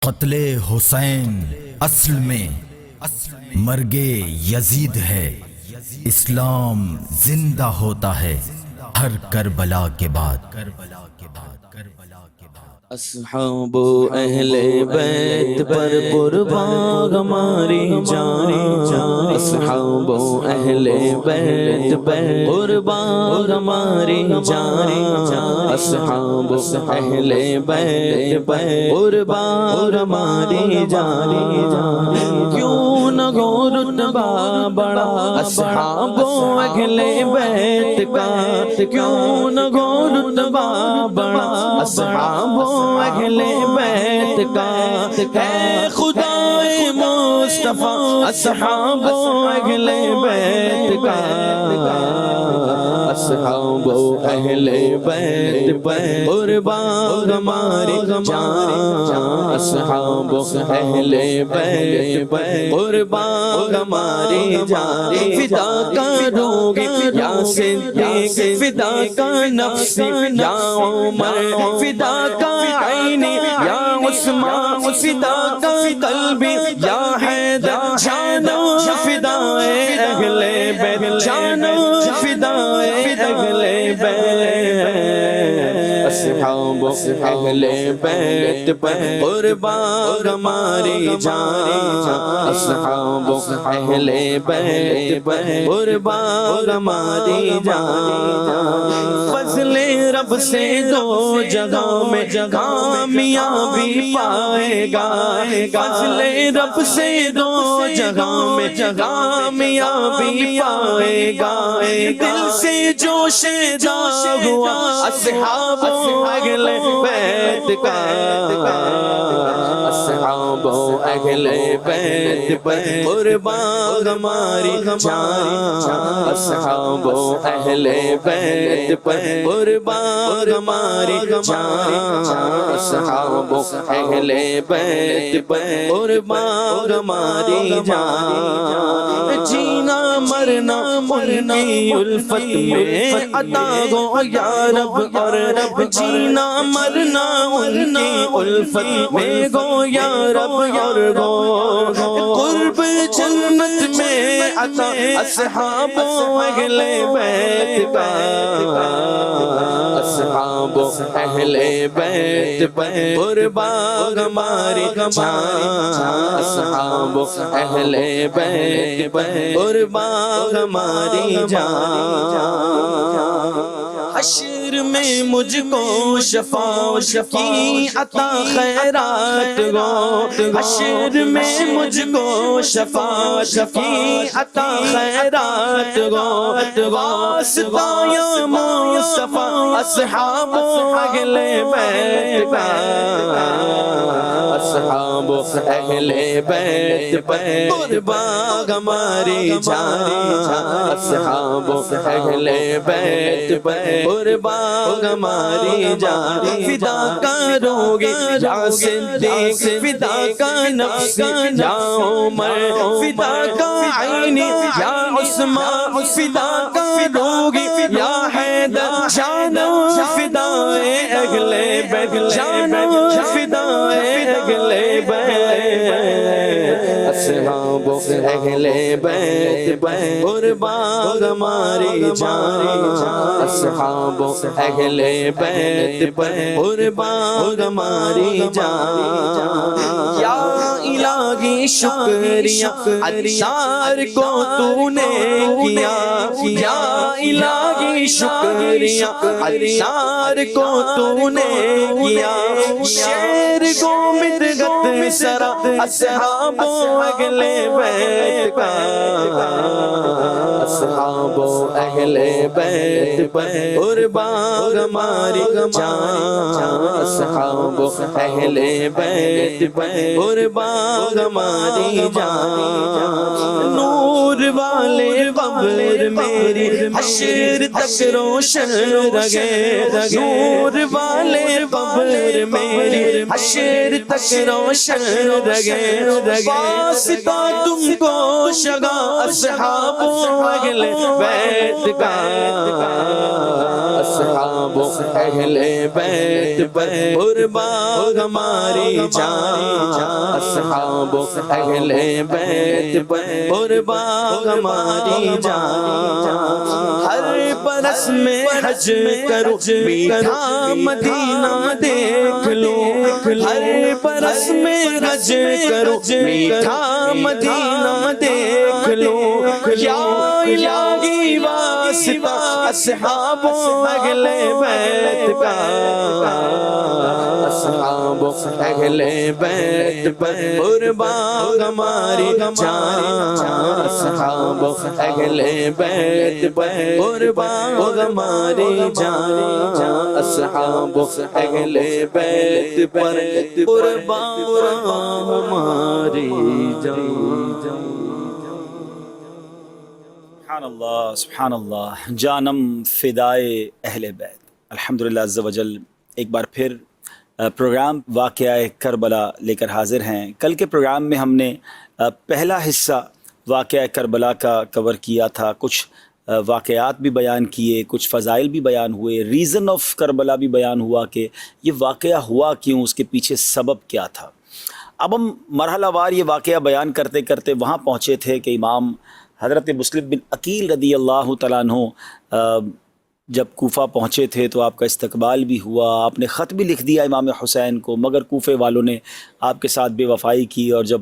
قتل حسین اصل میں مرگ یزید ہے، اسلام زندہ ہوتا ہے ہر کربلا کے بعد۔ اصحاب اہل بیت پر قربان ہماری جان، اصحاب اہل بیت پر قربان ہماری جان، اصحاب اہل بیت پر قربان ہماری جان۔ کیوں نہ ہو رتبہ بڑا اصحاب اہل بیت کا، کیوں نہ ہو رتبہ بڑا اصحاب اہل بیت کا، ہے خدائے مصطفیٰ اصحاب اہل بیت کا، اصحاب اہل بیت پر قربان ہماری جان، اصحاب اہل بیت پر قربان ہماری جان۔ فدا کرو گے یا صدیق، فدا کا نفس یا عمر، فدا کا عینی یا عثمان، فدا کا قلبی یا حیدر، جانو فدائے اہل بیت، جانو فدائے اہل بیت، اصحاب اہل بیت پر قربان ہماری جان، اصحاب اہل بیت پر قربان ہماری جان۔ فضل رب سے دو جگہوں میں کامیابی پائے گا، فضل رب سے دو جگہوں میں کامیابی پائے گا، دل سے جوش جا ہوا اصحاب اہل بیت کا، اصحاب اہل بیت پر قربان ہماری جان، اصحاب اہل بیت پر قربان ہماری جان، اصحاب اہل بیت پر قربان ہماری جان۔ جینا مرنا مرنی الفت میں عطا ہو یا رب، اور رب جینا مرنا انکی الفت میں گو یا رب، اور گو قرب جنت میں عطا اصحاب اہل بیت کا، اصحاب اہل بیت پر قربان ہماری جان، اصحاب اہل بیت پر قربان ہماری جان۔ حشر میں مجھ کو شفاعت کی عطا خیرات ہو، حشر میں مجھ کو شفاعت کی عطا خیرات ہو، واسطہ یا مصطفیٰ اصحاب اہل بیت کا، اصحاب اہل بیت پر قربان ہماری جان، اصحاب اہل بیت پر قربان ہماری جان۔ فدا کرو گے یا صدیق، فدا کا نفس یا عمر، فدا کا عینی یا عثمان، فدا کرو گے یا حیدر، جانو فدائے اہل بیت، جانو فدائے اہل بیت، اصحاب اہل بیت پر قربان ہماری جان، اصحاب اہل بیت پر قربان ہماری جان۔ یا الہی شکریہ عطار کو تو نے کیا، یا الہی شکریہ عطار کو تو نے کیا، شیر کو مدغت سرا اصحاب اہل بیت کا، اصحاب اہل بیت پر قربان ہماری جان، اصحاب اہل بیت پر قربان ہماری جان۔ نور والے قبر میری حشر تک روشن رہے نور والے قبر میں حشر تک روشن رہے واسطہ تم کو شگا اصحاب اہل بیت کا اصحاب اہل بیت پر قربان ہماری جان اصحاب اہل بیت پر قربان ہماری جان ہر برس میں حج کرو میٹھا مدینہ دیکھ لو ہر برس میں حج کرو میٹھا مدینہ دیکھ لو یا الہی واسطہ اصحاب اہل بیت کا اصحاب اہل بیت پر قربان ہماری جان اصحاب اہل بیت پر قربان ہماری جان اصحاب اہل بیت پر قربان ہماری جان سبحان اللہ جانم فدائے اہل بیت۔ الحمدللہ عز و جل ایک بار پھر پروگرام واقعہ کربلا لے کر حاضر ہیں۔ کل کے پروگرام میں ہم نے پہلا حصہ واقعہ کربلا کا کور کیا تھا، کچھ واقعات بھی بیان کیے، کچھ فضائل بھی بیان ہوئے، ریزن آف کربلا بھی بیان ہوا کہ یہ واقعہ ہوا کیوں، اس کے پیچھے سبب کیا تھا۔ اب ہم مرحلہ وار یہ واقعہ بیان کرتے کرتے وہاں پہنچے تھے کہ امام حضرت مسلم بن عقیل رضی اللہ تعالیٰ عنہ جب کوفہ پہنچے تھے تو آپ کا استقبال بھی ہوا، آپ نے خط بھی لکھ دیا امام حسین کو، مگر کوفے والوں نے آپ کے ساتھ بے وفائی کی، اور جب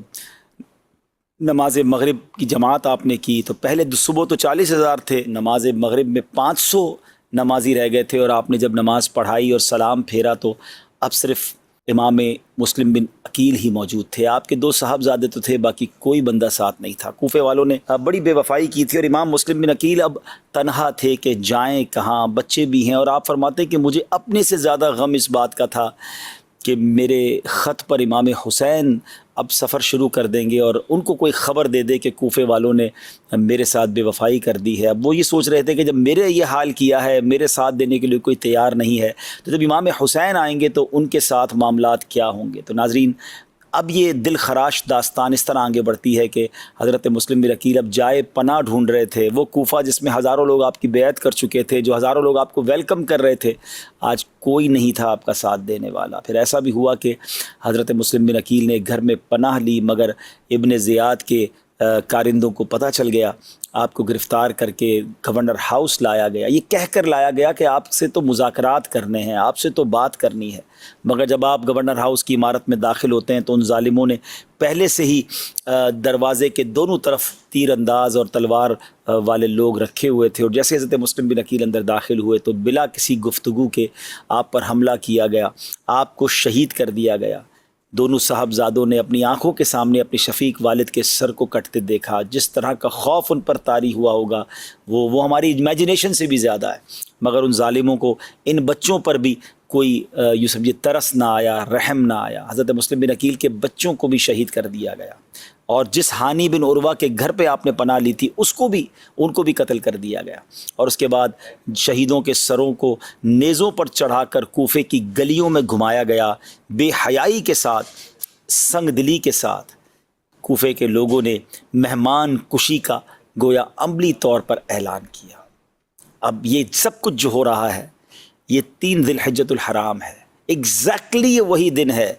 نماز مغرب کی جماعت آپ نے کی تو پہلے صبح تو 40,000 تھے، نماز مغرب میں 500 نمازی رہ گئے تھے، اور آپ نے جب نماز پڑھائی اور سلام پھیرا تو اب صرف امام مسلم بن عقیل ہی موجود تھے۔ آپ کے 2 صاحبزادے تو تھے، باقی کوئی بندہ ساتھ نہیں تھا۔ کوفے والوں نے بڑی بے وفائی کی تھی، اور امام مسلم بن عقیل اب تنہا تھے کہ جائیں کہاں، بچے بھی ہیں، اور آپ فرماتے کہ مجھے اپنے سے زیادہ غم اس بات کا تھا کہ میرے خط پر امام حسین اب سفر شروع کر دیں گے اور ان کو کوئی خبر دے دے کہ کوفے والوں نے میرے ساتھ بے وفائی کر دی ہے۔ اب وہ یہ سوچ رہے تھے کہ جب میرے یہ حال کیا ہے، میرے ساتھ دینے کے لیے کوئی تیار نہیں ہے، تو جب امام حسین آئیں گے تو ان کے ساتھ معاملات کیا ہوں گے۔ تو ناظرین، اب یہ دل خراش داستان اس طرح آگے بڑھتی ہے کہ حضرت مسلم بن عقیل اب جائے پناہ ڈھونڈ رہے تھے۔ وہ کوفہ جس میں ہزاروں لوگ آپ کی بیعت کر چکے تھے، جو ہزاروں لوگ آپ کو ویلکم کر رہے تھے، آج کوئی نہیں تھا آپ کا ساتھ دینے والا۔ پھر ایسا بھی ہوا کہ حضرت مسلم بن عقیل نے گھر میں پناہ لی، مگر ابن زیاد کے کارندوں کو پتہ چل گیا، آپ کو گرفتار کر کے گورنر ہاؤس لایا گیا۔ یہ کہہ کر لایا گیا کہ آپ سے تو مذاکرات کرنے ہیں، آپ سے تو بات کرنی ہے، مگر جب آپ گورنر ہاؤس کی عمارت میں داخل ہوتے ہیں تو ان ظالموں نے پہلے سے ہی دروازے کے دونوں طرف تیر انداز اور تلوار والے لوگ رکھے ہوئے تھے، اور جیسے حضرت مسلم بن عقیل اندر داخل ہوئے تو بلا کسی گفتگو کے آپ پر حملہ کیا گیا، آپ کو شہید کر دیا گیا۔ دونوں صاحبزادوں نے اپنی آنکھوں کے سامنے اپنے شفیق والد کے سر کو کٹتے دیکھا۔ جس طرح کا خوف ان پر طاری ہوا ہوگا وہ ہماری امیجنیشن سے بھی زیادہ ہے، مگر ان ظالموں کو ان بچوں پر بھی کوئی یوں سمجھے ترس نہ آیا، رحم نہ آیا۔ حضرت مسلم بن عقیل کے بچوں کو بھی شہید کر دیا گیا، اور جس ہانی بن عروہ کے گھر پہ آپ نے پناہ لی تھی ان کو بھی قتل کر دیا گیا، اور اس کے بعد شہیدوں کے سروں کو نیزوں پر چڑھا کر کوفے کی گلیوں میں گھمایا گیا۔ بے حیائی کے ساتھ، سنگ دلی کے ساتھ کوفے کے لوگوں نے مہمان کشی کا گویا عملی طور پر اعلان کیا۔ اب یہ سب کچھ جو ہو رہا ہے یہ 3 ذی الحجۃ الحرام ہے، ایگزیکٹلی یہ وہی دن ہے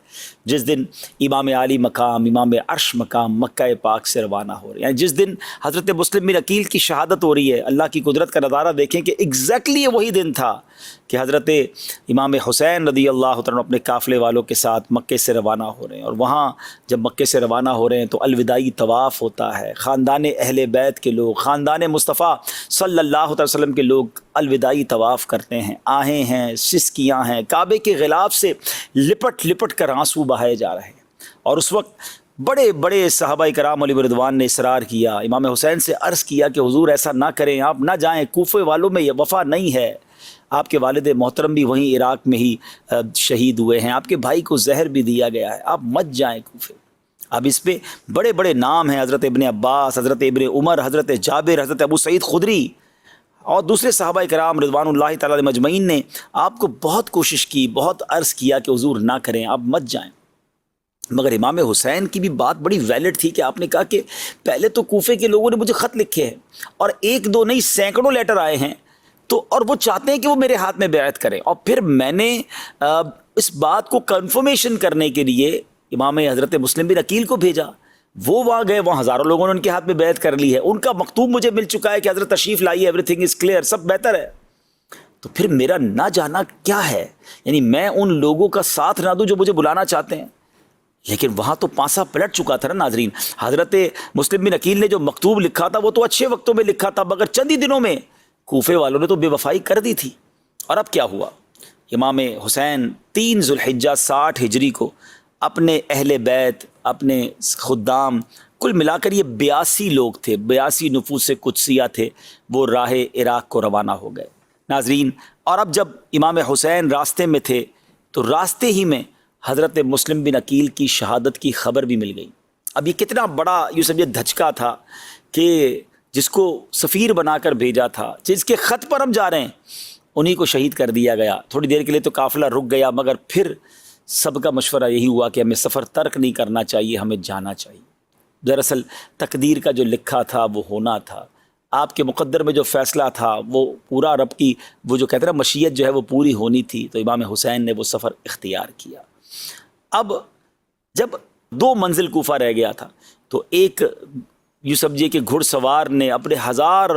جس دن امام عالی مقام، امام عرش مقام مکہ پاک سے روانہ ہو رہے ہیں، یعنی جس دن حضرت مسلم بن عقیل کی شہادت ہو رہی ہے۔ اللہ کی قدرت کا نظارہ دیکھیں کہ ایگزیکٹلی یہ وہی دن تھا کہ حضرت امام حسین رضی اللہ تعالیٰ اپنے قافلے والوں کے ساتھ مکے سے روانہ ہو رہے ہیں، اور وہاں جب مکے سے روانہ ہو رہے ہیں تو الوداعی طواف ہوتا ہے۔ خاندان اہل بیت کے لوگ، خاندان مصطفیٰ صلی اللہ علیہ وسلم کے لوگ الوداعی طواف کرتے ہیں، آہیں ہیں، سسکیاں ہیں، کعبے کے غلاف سے لپٹ لپٹ کر آنسو بہائے جا رہے ہیں۔ اور اس وقت بڑے بڑے صحابہ کرام علیہ رضوان نے اصرار کیا، امام حسین سے عرض کیا کہ حضور ایسا نہ کریں، آپ نہ جائیں، کوفے والوں میں یہ وفا نہیں ہے، آپ کے والد محترم بھی وہیں عراق میں ہی شہید ہوئے ہیں، آپ کے بھائی کو زہر بھی دیا گیا ہے، آپ مت جائیں کوفے۔ اب اس پہ بڑے بڑے نام ہیں، حضرت ابن عباس، حضرت ابن عمر، حضرت جابر، حضرت ابو سعید خدری۔ اور دوسرے صحابہ کرام رضوان اللہ تعالی علیہم مجمعین نے آپ کو بہت کوشش کی، بہت عرض کیا کہ حضور نہ کریں، آپ مت جائیں، مگر امام حسین کی بھی بات بڑی ویلڈ تھی کہ آپ نے کہا کہ پہلے تو کوفے کے لوگوں نے مجھے خط لکھے ہیں اور ایک دو نہیں سینکڑوں لیٹر آئے ہیں، تو اور وہ چاہتے ہیں کہ وہ میرے ہاتھ میں بیعت کریں، اور پھر میں نے اس بات کو کنفرمیشن کرنے کے لیے امام حضرت مسلم بن عقیل کو بھیجا، وہ وہاں گئے، وہاں ہزاروں لوگوں نے ان کے ہاتھ میں بیعت کر لی ہے، ان کا مکتوب مجھے مل چکا ہے کہ حضرت تشریف لائیے، ایوری تھنگ از کلیئر، سب بہتر ہے، تو پھر میرا نہ جانا کیا ہے؟ یعنی میں ان لوگوں کا ساتھ نہ دوں جو مجھے بلانا چاہتے ہیں؟ لیکن وہاں تو پانسا پلٹ چکا تھا نا ناظرین۔ حضرت مسلم بن عقیل نے جو مکتوب لکھا تھا وہ تو اچھے وقتوں میں لکھا تھا، مگر چند ہی دنوں میں کوفے والوں نے تو بے وفائی کر دی تھی۔ اور اب کیا ہوا؟ امام حسین 3 ذوالحجہ 60 ہجری کو اپنے اہل بیت، اپنے خدام، کل ملا کر یہ 82 لوگ تھے، 82 نفوس قدسیہ تھے، وہ راہ عراق کو روانہ ہو گئے ناظرین۔ اور اب جب امام حسین راستے میں تھے تو راستے ہی میں حضرت مسلم بن عقیل کی شہادت کی خبر بھی مل گئی۔ اب یہ کتنا بڑا یوں سمجھے دھچکا تھا کہ جس کو سفیر بنا کر بھیجا تھا، جس کے خط پر ہم جا رہے ہیں، انہی کو شہید کر دیا گیا۔ تھوڑی دیر کے لیے تو قافلہ رک گیا، مگر پھر سب کا مشورہ یہی ہوا کہ ہمیں سفر ترک نہیں کرنا چاہیے، ہمیں جانا چاہیے۔ دراصل تقدیر کا جو لکھا تھا وہ ہونا تھا، آپ کے مقدر میں جو فیصلہ تھا وہ پورا، رب کی وہ جو کہتے ہیں مشیت جو ہے وہ پوری ہونی تھی، تو امام حسین نے وہ سفر اختیار کیا۔ اب جب 2 منزل کوفہ رہ گیا تھا تو ایک یوں سمجھیے کہ گھڑ سوار نے اپنے 1000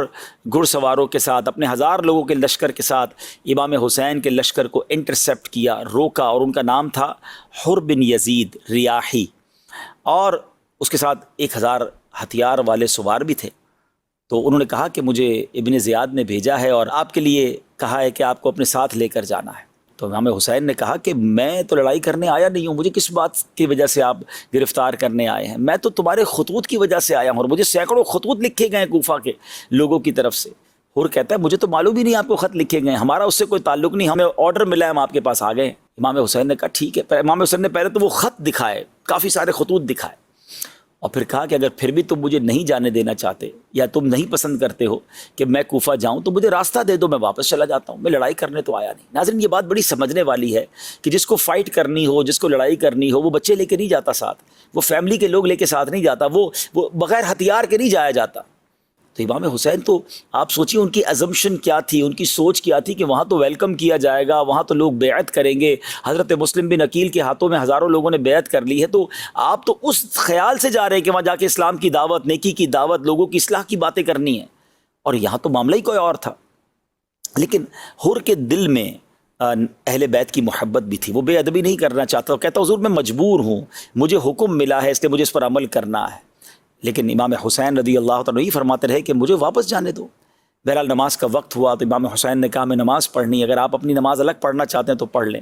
گھڑ سواروں کے ساتھ، اپنے 1000 لوگوں کے لشکر کے ساتھ امام حسین کے لشکر کو انٹرسیپٹ کیا، روکا، اور ان کا نام تھا حر بن یزید ریاحی، اور اس کے ساتھ 1000 ہتھیار والے سوار بھی تھے۔ تو انہوں نے کہا کہ مجھے ابن زیاد نے بھیجا ہے اور آپ کے لیے کہا ہے کہ آپ کو اپنے ساتھ لے کر جانا ہے۔ تو امام حسین نے کہا کہ میں تو لڑائی کرنے آیا نہیں ہوں، مجھے کس بات کی وجہ سے آپ گرفتار کرنے آئے ہیں؟ میں تو تمہارے خطوط کی وجہ سے آیا ہوں، اور مجھے سینکڑوں خطوط لکھے گئے ہیں کوفہ کے لوگوں کی طرف سے۔ حر کہتا ہے مجھے تو معلوم ہی نہیں آپ کو خط لکھے گئے ہیں، ہمارا اس سے کوئی تعلق نہیں، ہمیں آرڈر ملا ہے، ہم آپ کے پاس آ گئے۔ امام حسین نے کہا ٹھیک ہے۔ امام حسین نے پہلے تو وہ خط دکھائے، کافی سارے خطوط دکھائے، اور پھر کہا کہ اگر پھر بھی تم مجھے نہیں جانے دینا چاہتے یا تم نہیں پسند کرتے ہو کہ میں کوفہ جاؤں تو مجھے راستہ دے دو، میں واپس چلا جاتا ہوں، میں لڑائی کرنے تو آیا نہیں۔ ناظرین یہ بات بڑی سمجھنے والی ہے کہ جس کو فائٹ کرنی ہو، جس کو لڑائی کرنی ہو، وہ بچے لے کے نہیں جاتا ساتھ، وہ فیملی کے لوگ لے کے ساتھ نہیں جاتا، وہ بغیر ہتھیار کے نہیں جایا جاتا۔ تو امام حسین تو آپ سوچیے ان کی ازمپشن کیا تھی، ان کی سوچ کیا تھی کہ وہاں تو ویلکم کیا جائے گا، وہاں تو لوگ بیعت کریں گے، حضرت مسلم بن عقیل کے ہاتھوں میں ہزاروں لوگوں نے بیعت کر لی ہے، تو آپ تو اس خیال سے جا رہے ہیں کہ وہاں جا کے اسلام کی دعوت، نیکی کی دعوت، لوگوں کی اصلاح کی باتیں کرنی ہیں، اور یہاں تو معاملہ ہی کوئی اور تھا۔ لیکن حر کے دل میں اہل بیت کی محبت بھی تھی، وہ بے ادبی نہیں کرنا چاہتا، وہ کہتا حضور میں مجبور ہوں، مجھے حکم ملا ہے، اس لیے مجھے اس پر عمل کرنا ہے۔ لیکن امام حسین رضی اللہ تعالیٰ یہ فرماتے رہے کہ مجھے واپس جانے دو۔ بہرحال نماز کا وقت ہوا تو امام حسین نے کہا میں نماز پڑھنی، اگر آپ اپنی نماز الگ پڑھنا چاہتے ہیں تو پڑھ لیں۔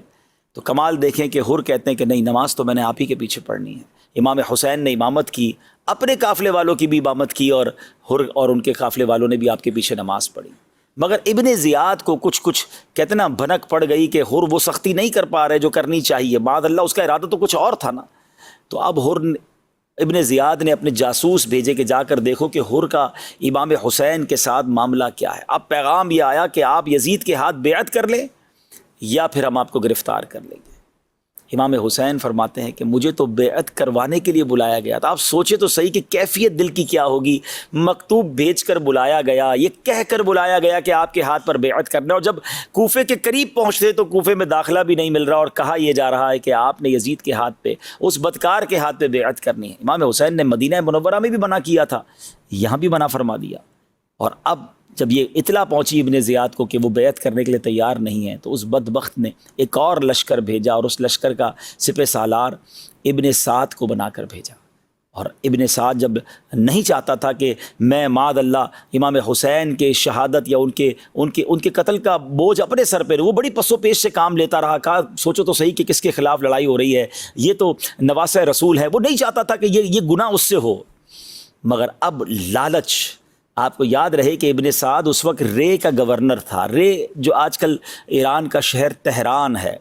تو کمال دیکھیں کہ حر کہتے ہیں کہ نہیں، نماز تو میں نے آپ ہی کے پیچھے پڑھنی ہے۔ امام حسین نے امامت کی، اپنے قافلے والوں کی بھی امامت کی، اور حر اور ان کے قافلے والوں نے بھی آپ کے پیچھے نماز پڑھی۔ مگر ابن زیاد کو کچھ کہتے نا بھنک پڑ گئی کہ حر وہ سختی نہیں کر پا رہے جو کرنی چاہیے، معاذ اللہ اس کا ارادہ تو کچھ اور تھا نا۔ تو اب حر ابن زیاد نے اپنے جاسوس بھیجے کہ جا کر دیکھو کہ حر کا امام حسین کے ساتھ معاملہ کیا ہے۔ اب پیغام یہ آیا کہ آپ یزید کے ہاتھ بیعت کر لیں یا پھر ہم آپ کو گرفتار کر لیں گے۔ امام حسین فرماتے ہیں کہ مجھے تو بیعت کروانے کے لیے بلایا گیا تھا۔ آپ سوچے تو صحیح کہ کیفیت دل کی کیا ہوگی، مکتوب بھیج کر بلایا گیا، یہ کہہ کر بلایا گیا کہ آپ کے ہاتھ پر بیعت کرنا، اور جب کوفے کے قریب پہنچتے تو کوفے میں داخلہ بھی نہیں مل رہا، اور کہا یہ جا رہا ہے کہ آپ نے یزید کے ہاتھ پہ، اس بدکار کے ہاتھ پہ بیعت کرنی ہے۔ امام حسین نے مدینہ منورہ میں بھی منع کیا تھا، یہاں بھی منع فرما دیا، اور اب جب یہ اطلاع پہنچی ابن زیاد کو کہ وہ بیعت کرنے کے لیے تیار نہیں ہے، تو اس بدبخت نے ایک اور لشکر بھیجا، اور اس لشکر کا سپہ سالار ابن سعد کو بنا کر بھیجا۔ اور ابن سعد جب نہیں چاہتا تھا کہ میں معاذ اللہ امام حسین کے شہادت یا ان کے قتل کا بوجھ اپنے سر پہ، وہ بڑی پس و پیش سے کام لیتا رہا، کہا سوچو تو صحیح کہ کس کے خلاف لڑائی ہو رہی ہے، یہ تو نواسہ رسول ہے، وہ نہیں چاہتا تھا کہ یہ گناہ اس سے ہو۔ مگر اب لالچ، آپ کو یاد رہے کہ ابن سعد اس وقت رے کا گورنر تھا، رے جو آج کل ایران کا شہر تہران ہے،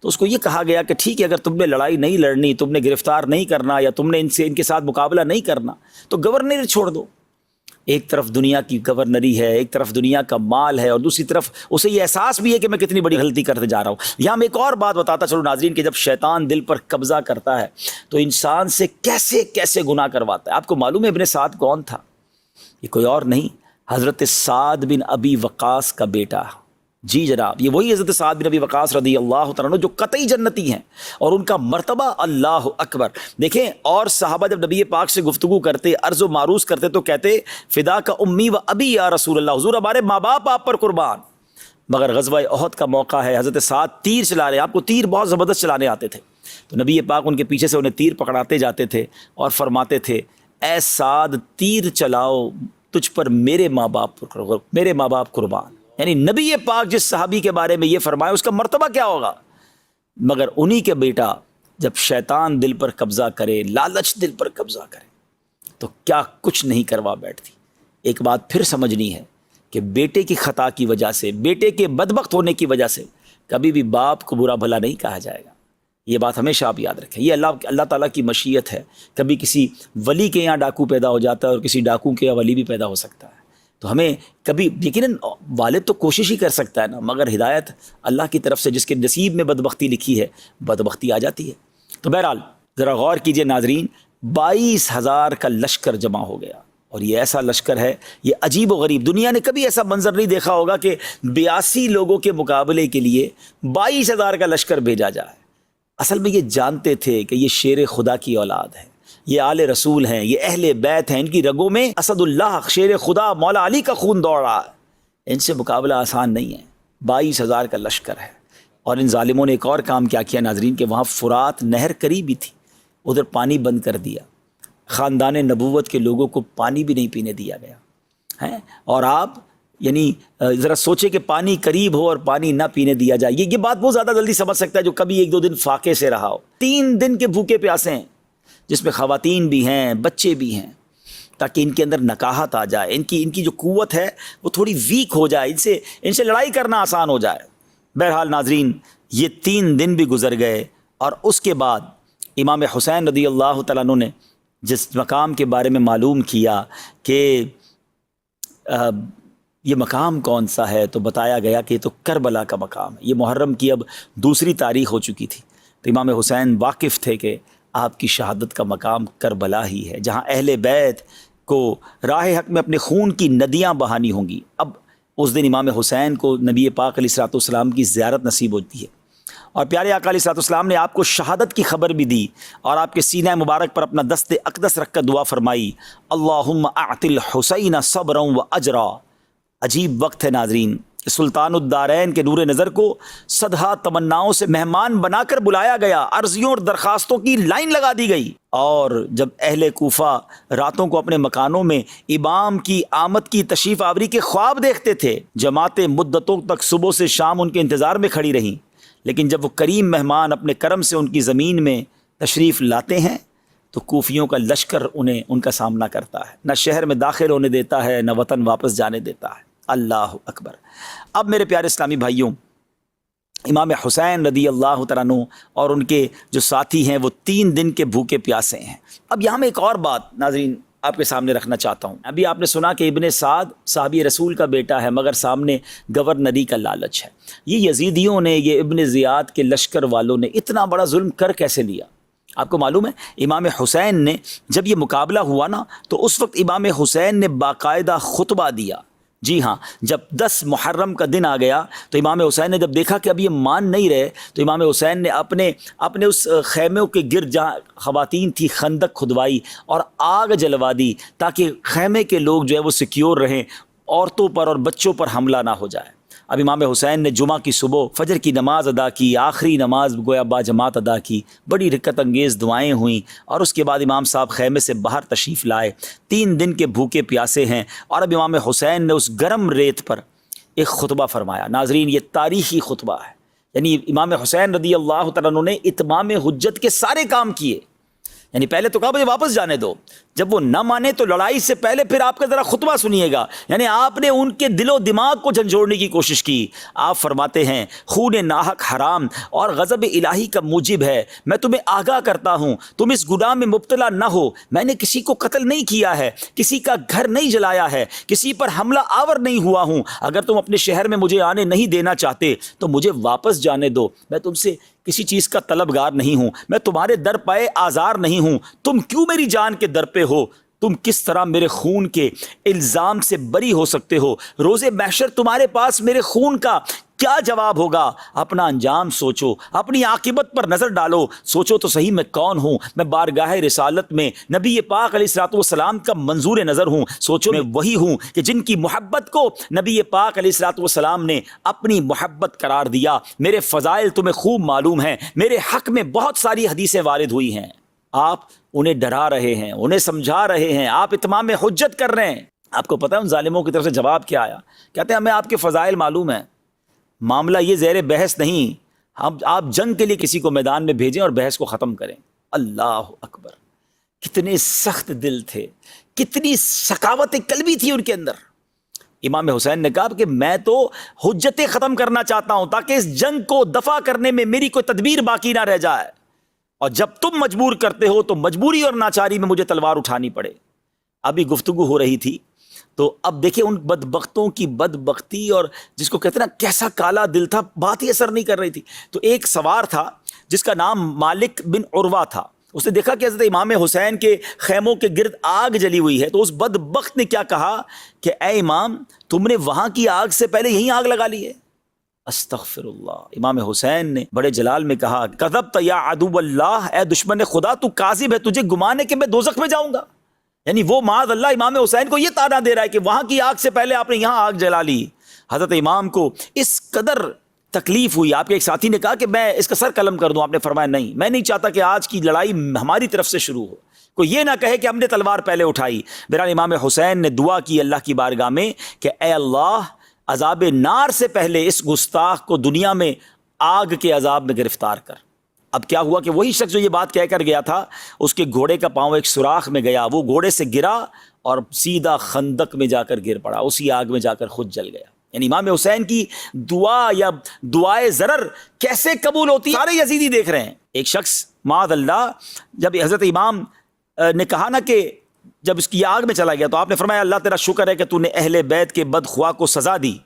تو اس کو یہ کہا گیا کہ ٹھیک ہے اگر تم نے لڑائی نہیں لڑنی، تم نے گرفتار نہیں کرنا، یا تم نے ان کے ساتھ مقابلہ نہیں کرنا، تو گورنر چھوڑ دو۔ ایک طرف دنیا کی گورنری ہے، ایک طرف دنیا کا مال ہے، اور دوسری طرف اسے یہ احساس بھی ہے کہ میں کتنی بڑی غلطی کرتے جا رہا ہوں۔ یہاں میں ایک اور بات بتاتا چلو ناظرین کہ جب شیطان دل پر قبضہ کرتا ہے تو انسان سے کیسے کیسے گناہ کرواتا ہے۔ آپ کو معلوم ہے ابن سعد کون تھا؟ یہ کوئی اور نہیں، حضرت سعد بن ابی وقاص کا بیٹا۔ جی جناب، یہ وہی حضرت سعد بن ابی وقاص رضی اللہ تعالیٰ عنہ جو قطعی جنتی ہیں، اور ان کا مرتبہ اللہ اکبر۔ دیکھیں، اور صحابہ جب نبی پاک سے گفتگو کرتے، عرض و معروض کرتے تو کہتے فدا کا امی و ابی یا رسول اللہ، حضور ہمارے ماں باپ آپ پر قربان۔ مگر غزوہ احد کا موقع ہے، حضرت سعد تیر چلا رہے ہیں، آپ کو تیر بہت زبردست چلانے آتے تھے، تو نبی پاک ان کے پیچھے سے انہیں تیر پکڑاتے جاتے تھے اور فرماتے تھے اے سعد تیر چلاؤ، تجھ پر میرے ماں باپ قربان۔ یعنی نبی پاک جس صحابی کے بارے میں یہ فرمایا اس کا مرتبہ کیا ہوگا۔ مگر انہی کے بیٹا جب شیطان دل پر قبضہ کرے، لالچ دل پر قبضہ کرے تو کیا کچھ نہیں کروا بیٹھتی۔ ایک بات پھر سمجھنی ہے کہ بیٹے کی خطا کی وجہ سے، بیٹے کے بدبخت ہونے کی وجہ سے کبھی بھی باپ کو برا بھلا نہیں کہا جائے گا۔ یہ بات ہمیشہ آپ یاد رکھیں، یہ اللہ تعالیٰ کی مشیت ہے۔ کبھی کسی ولی کے یہاں ڈاکو پیدا ہو جاتا ہے اور کسی ڈاکو کے یہاں ولی بھی پیدا ہو سکتا ہے، تو ہمیں کبھی یقیناً والد تو کوشش ہی کر سکتا ہے نا، مگر ہدایت اللہ کی طرف سے، جس کے نصیب میں بدبختی لکھی ہے بدبختی آ جاتی ہے۔ تو بہرحال ذرا غور کیجئے ناظرین، 22,000 کا لشکر جمع ہو گیا، اور یہ ایسا لشکر ہے، یہ عجیب و غریب، دنیا نے کبھی ایسا منظر نہیں دیکھا ہوگا کہ 82 لوگوں کے مقابلے کے لیے 22,000 کا لشکر بھیجا جائے۔ اصل میں یہ جانتے تھے کہ یہ شیر خدا کی اولاد ہے، یہ آل رسول ہیں، یہ اہل بیت ہیں، ان کی رگوں میں اسد اللہ، شیر خدا مولا علی کا خون دوڑ رہا ہے، ان سے مقابلہ آسان نہیں ہے۔ 22,000 کا لشکر ہے، اور ان ظالموں نے ایک اور کام کیا ناظرین کہ وہاں فرات نہر قریب ہی تھی، ادھر پانی بند کر دیا، خاندان نبوت کے لوگوں کو پانی بھی نہیں پینے دیا گیا ہے۔ اور آپ یعنی ذرا سوچے کہ پانی قریب ہو اور پانی نہ پینے دیا جائے، یہ بات بہت زیادہ جلدی سمجھ سکتا ہے جو کبھی 1-2 دن فاقے سے رہا ہو۔ 3 دن کے بھوکے پیاسے ہیں، جس میں خواتین بھی ہیں، بچے بھی ہیں، تاکہ ان کے اندر نکاحت آ جائے، ان کی جو قوت ہے وہ تھوڑی ویک ہو جائے، ان سے لڑائی کرنا آسان ہو جائے۔ بہرحال ناظرین، یہ 3 دن بھی گزر گئے، اور اس کے بعد امام حسین رضی اللہ تعالیٰ عنہ نے جس مقام کے بارے میں معلوم کیا کہ یہ مقام کون سا ہے، تو بتایا گیا کہ یہ تو کربلا کا مقام ہے۔ یہ محرم کی اب 2 تاریخ ہو چکی تھی، تو امام حسین واقف تھے کہ آپ کی شہادت کا مقام کربلا ہی ہے، جہاں اہل بیت کو راہ حق میں اپنے خون کی ندیاں بہانی ہوں گی۔ اب اس دن امام حسین کو نبی پاک علیہ الصلوۃ والسلام کی زیارت نصیب ہوتی ہے، اور پیارے آقا علیہ الصلوۃ والسلام نے آپ کو شہادت کی خبر بھی دی، اور آپ کے سینہ مبارک پر اپنا دست اقدس رکھ کر دعا فرمائی، اللہم اعط الحسین صبرا و اجرا۔ عجیب وقت ہے ناظرین، سلطان الدارین کے نور نظر کو صدہا تمناؤں سے مہمان بنا کر بلایا گیا، عرضیوں اور درخواستوں کی لائن لگا دی گئی، اور جب اہل کوفہ راتوں کو اپنے مکانوں میں امام کی آمد کی تشریف آوری کے خواب دیکھتے تھے، جماعتیں مدتوں تک صبح سے شام ان کے انتظار میں کھڑی رہیں، لیکن جب وہ کریم مہمان اپنے کرم سے ان کی زمین میں تشریف لاتے ہیں تو کوفیوں کا لشکر انہیں ان کا سامنا کرتا ہے، نہ شہر میں داخل ہونے دیتا ہے، نہ وطن واپس جانے دیتا ہے۔ اللہ اکبر۔ اب میرے پیارے اسلامی بھائیوں، امام حسین رضی اللہ تعالیٰ عنہ اور ان کے جو ساتھی ہیں وہ 3 دن کے بھوکے پیاسے ہیں۔ اب یہاں میں ایک اور بات ناظرین آپ کے سامنے رکھنا چاہتا ہوں۔ ابھی آپ نے سنا کہ ابن سعد صحابی رسول کا بیٹا ہے، مگر سامنے گورنری کا لالچ ہے۔ یہ یزیدیوں نے، یہ ابن زیاد کے لشکر والوں نے اتنا بڑا ظلم کر کیسے لیا؟ آپ کو معلوم ہے امام حسین نے جب یہ مقابلہ ہوا نا، تو اس وقت امام حسین نے باقاعدہ خطبہ دیا۔ جی ہاں، جب 10 محرم کا دن آ گیا تو امام حسین نے جب دیکھا کہ اب یہ مان نہیں رہے، تو امام حسین نے اپنے اس خیموں کے گرد جہاں خواتین تھی خندق کھدوائی اور آگ جلوا دی، تاکہ خیمے کے لوگ جو ہے وہ سیکیور رہیں، عورتوں پر اور بچوں پر حملہ نہ ہو جائے۔ اب امام حسین نے جمعہ کی صبح فجر کی نماز ادا کی، آخری نماز گویا با جماعت ادا کی، بڑی رکت انگیز دعائیں ہوئیں، اور اس کے بعد امام صاحب خیمے سے باہر تشریف لائے۔ 3 دن کے بھوکے پیاسے ہیں، اور اب امام حسین نے اس گرم ریت پر ایک خطبہ فرمایا۔ ناظرین، یہ تاریخی خطبہ ہے، یعنی امام حسین رضی اللہ تعالیٰ عنہ نے اتمام حجت کے سارے کام کیے، یعنی پہلے تو کہا مجھے واپس جانے دو، جب وہ نہ مانے تو لڑائی سے پہلے پھر آپ کا ذرا خطبہ سنیے گا، یعنی آپ نے ان کے دل و دماغ کو جھنجھوڑنے کی کوشش کی۔ آپ فرماتے ہیں خون ناحق حرام اور غضب الہی کا موجب ہے، میں تمہیں آگاہ کرتا ہوں تم اس گناہ میں مبتلا نہ ہو، میں نے کسی کو قتل نہیں کیا ہے، کسی کا گھر نہیں جلایا ہے، کسی پر حملہ آور نہیں ہوا ہوں، اگر تم اپنے شہر میں مجھے آنے نہیں دینا چاہتے تو مجھے واپس جانے دو، میں تم سے کسی چیز کا طلبگار نہیں ہوں، میں تمہارے در پائے آزار نہیں ہوں، تم کیوں میری جان کے در پہ ہو، تم کس طرح میرے خون کے الزام سے بری ہو سکتے ہو، روز محشر تمہارے پاس میرے خون کا کیا جواب ہوگا، اپنا انجام سوچو، اپنی عاقبت پر نظر ڈالو، سوچو تو صحیح میں کون ہوں، میں بارگاہ رسالت میں نبی پاک علیہ الصلوۃ والسلام کا منظور نظر ہوں، سوچو میں وہی ہوں کہ جن کی محبت کو نبی پاک علیہ الصلوۃ والسلام نے اپنی محبت قرار دیا، میرے فضائل تمہیں خوب معلوم ہیں، میرے حق میں بہت ساری حدیثیں وارد ہوئی ہیں، آپ انہیں ڈرا رہے ہیں، انہیں سمجھا رہے ہیں، آپ اتمام حجت کر رہے ہیں۔ آپ کو پتہ ہے ان ظالموں کی طرف سے جواب کیا آیا؟ کہتے ہیں ہمیں آپ کے فضائل معلوم ہیں، معاملہ یہ زیر بحث نہیں، آپ جنگ کے لیے کسی کو میدان میں بھیجیں اور بحث کو ختم کریں۔ اللہ اکبر، کتنے سخت دل تھے، کتنی سخاوت قلبی تھی ان کے اندر۔ امام حسین نے کہا کہ میں تو حجتیں ختم کرنا چاہتا ہوں تاکہ اس جنگ کو دفع کرنے میں میری کوئی تدبیر باقی نہ رہ جائے، اور جب تم مجبور کرتے ہو تو مجبوری اور ناچاری میں مجھے تلوار اٹھانی پڑے۔ ابھی گفتگو ہو رہی تھی تو اب دیکھیں ان بدبختوں کی بدبختی، اور جس کو کہتے ہیں نا کیسا کالا دل تھا، بات ہی اثر نہیں کر رہی تھی۔ تو ایک سوار تھا جس کا نام مالک بن عروہ تھا، اس نے دیکھا کہ حضرت امام حسین کے خیموں کے گرد آگ جلی ہوئی ہے، تو اس بدبخت نے کیا کہا کہ اے امام، تم نے وہاں کی آگ سے پہلے یہیں آگ لگا لی ہے۔ استغفر اللہ۔ امام حسین نے بڑے جلال میں کہا کذبت یا عدو اللہ، اے دشمن خدا تو کاذب ہے، تجھے گمان ہے کہ میں دوزخ میں جاؤں گا۔ یعنی وہ معاذ اللہ امام حسین کو یہ طعنہ دے رہا ہے کہ وہاں کی آگ سے پہلے آپ نے یہاں آگ جلا لی۔ حضرت امام کو اس قدر تکلیف ہوئی، آپ کے ایک ساتھی نے کہا کہ میں اس کا سر قلم کر دوں، آپ نے فرمایا نہیں، میں نہیں چاہتا کہ آج کی لڑائی ہماری طرف سے شروع ہو، کوئی یہ نہ کہے کہ ہم نے تلوار پہلے اٹھائی۔ بہرحال امام حسین نے دعا کی اللہ کی بارگاہ میں کہ اے اللہ، عذاب نار سے پہلے اس گستاخ کو دنیا میں آگ کے عذاب میں گرفتار کر۔ اب کیا ہوا کہ وہی شخص جو یہ بات کہہ کر گیا تھا، اس کے گھوڑے کا پاؤں ایک سوراخ میں گیا، وہ گھوڑے سے گرا اور سیدھا خندق میں جا کر گر پڑا، اسی آگ میں جا کر خود جل گیا۔ یعنی امام حسین کی دعا یا دعائے ضرر کیسے قبول ہوتی، سارے یزیدی دیکھ رہے ہیں۔ ایک شخص معاذ اللہ جب حضرت امام نے کہا نا کہ جب اس کی آگ میں چلا گیا تو آپ نے فرمایا اللہ تیرا شکر ہے کہ تو نے اہل بیت کے بدخواہ کو سزا دی۔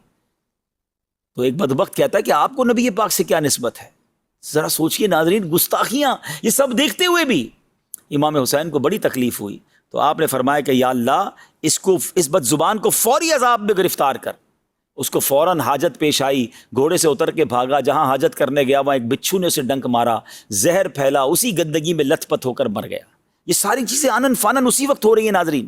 تو ایک بدبخت کہتا ہے کہ آپ کو نبی پاک سے کیا نسبت ہے؟ ذرا سوچئے ناظرین، گستاخیاں یہ سب دیکھتے ہوئے بھی امام حسین کو بڑی تکلیف ہوئی، تو آپ نے فرمایا کہ یا اللہ اس بد زبان کو فوری عذاب میں گرفتار کر۔ اس کو فوراً حاجت پیش آئی، گھوڑے سے اتر کے بھاگا، جہاں حاجت کرنے گیا وہاں ایک بچھو نے اسے ڈنک مارا، زہر پھیلا، اسی گندگی میں لت پت ہو کر مر گیا۔ یہ ساری چیزیں آنن فانن اسی وقت ہو رہی ہیں ناظرین۔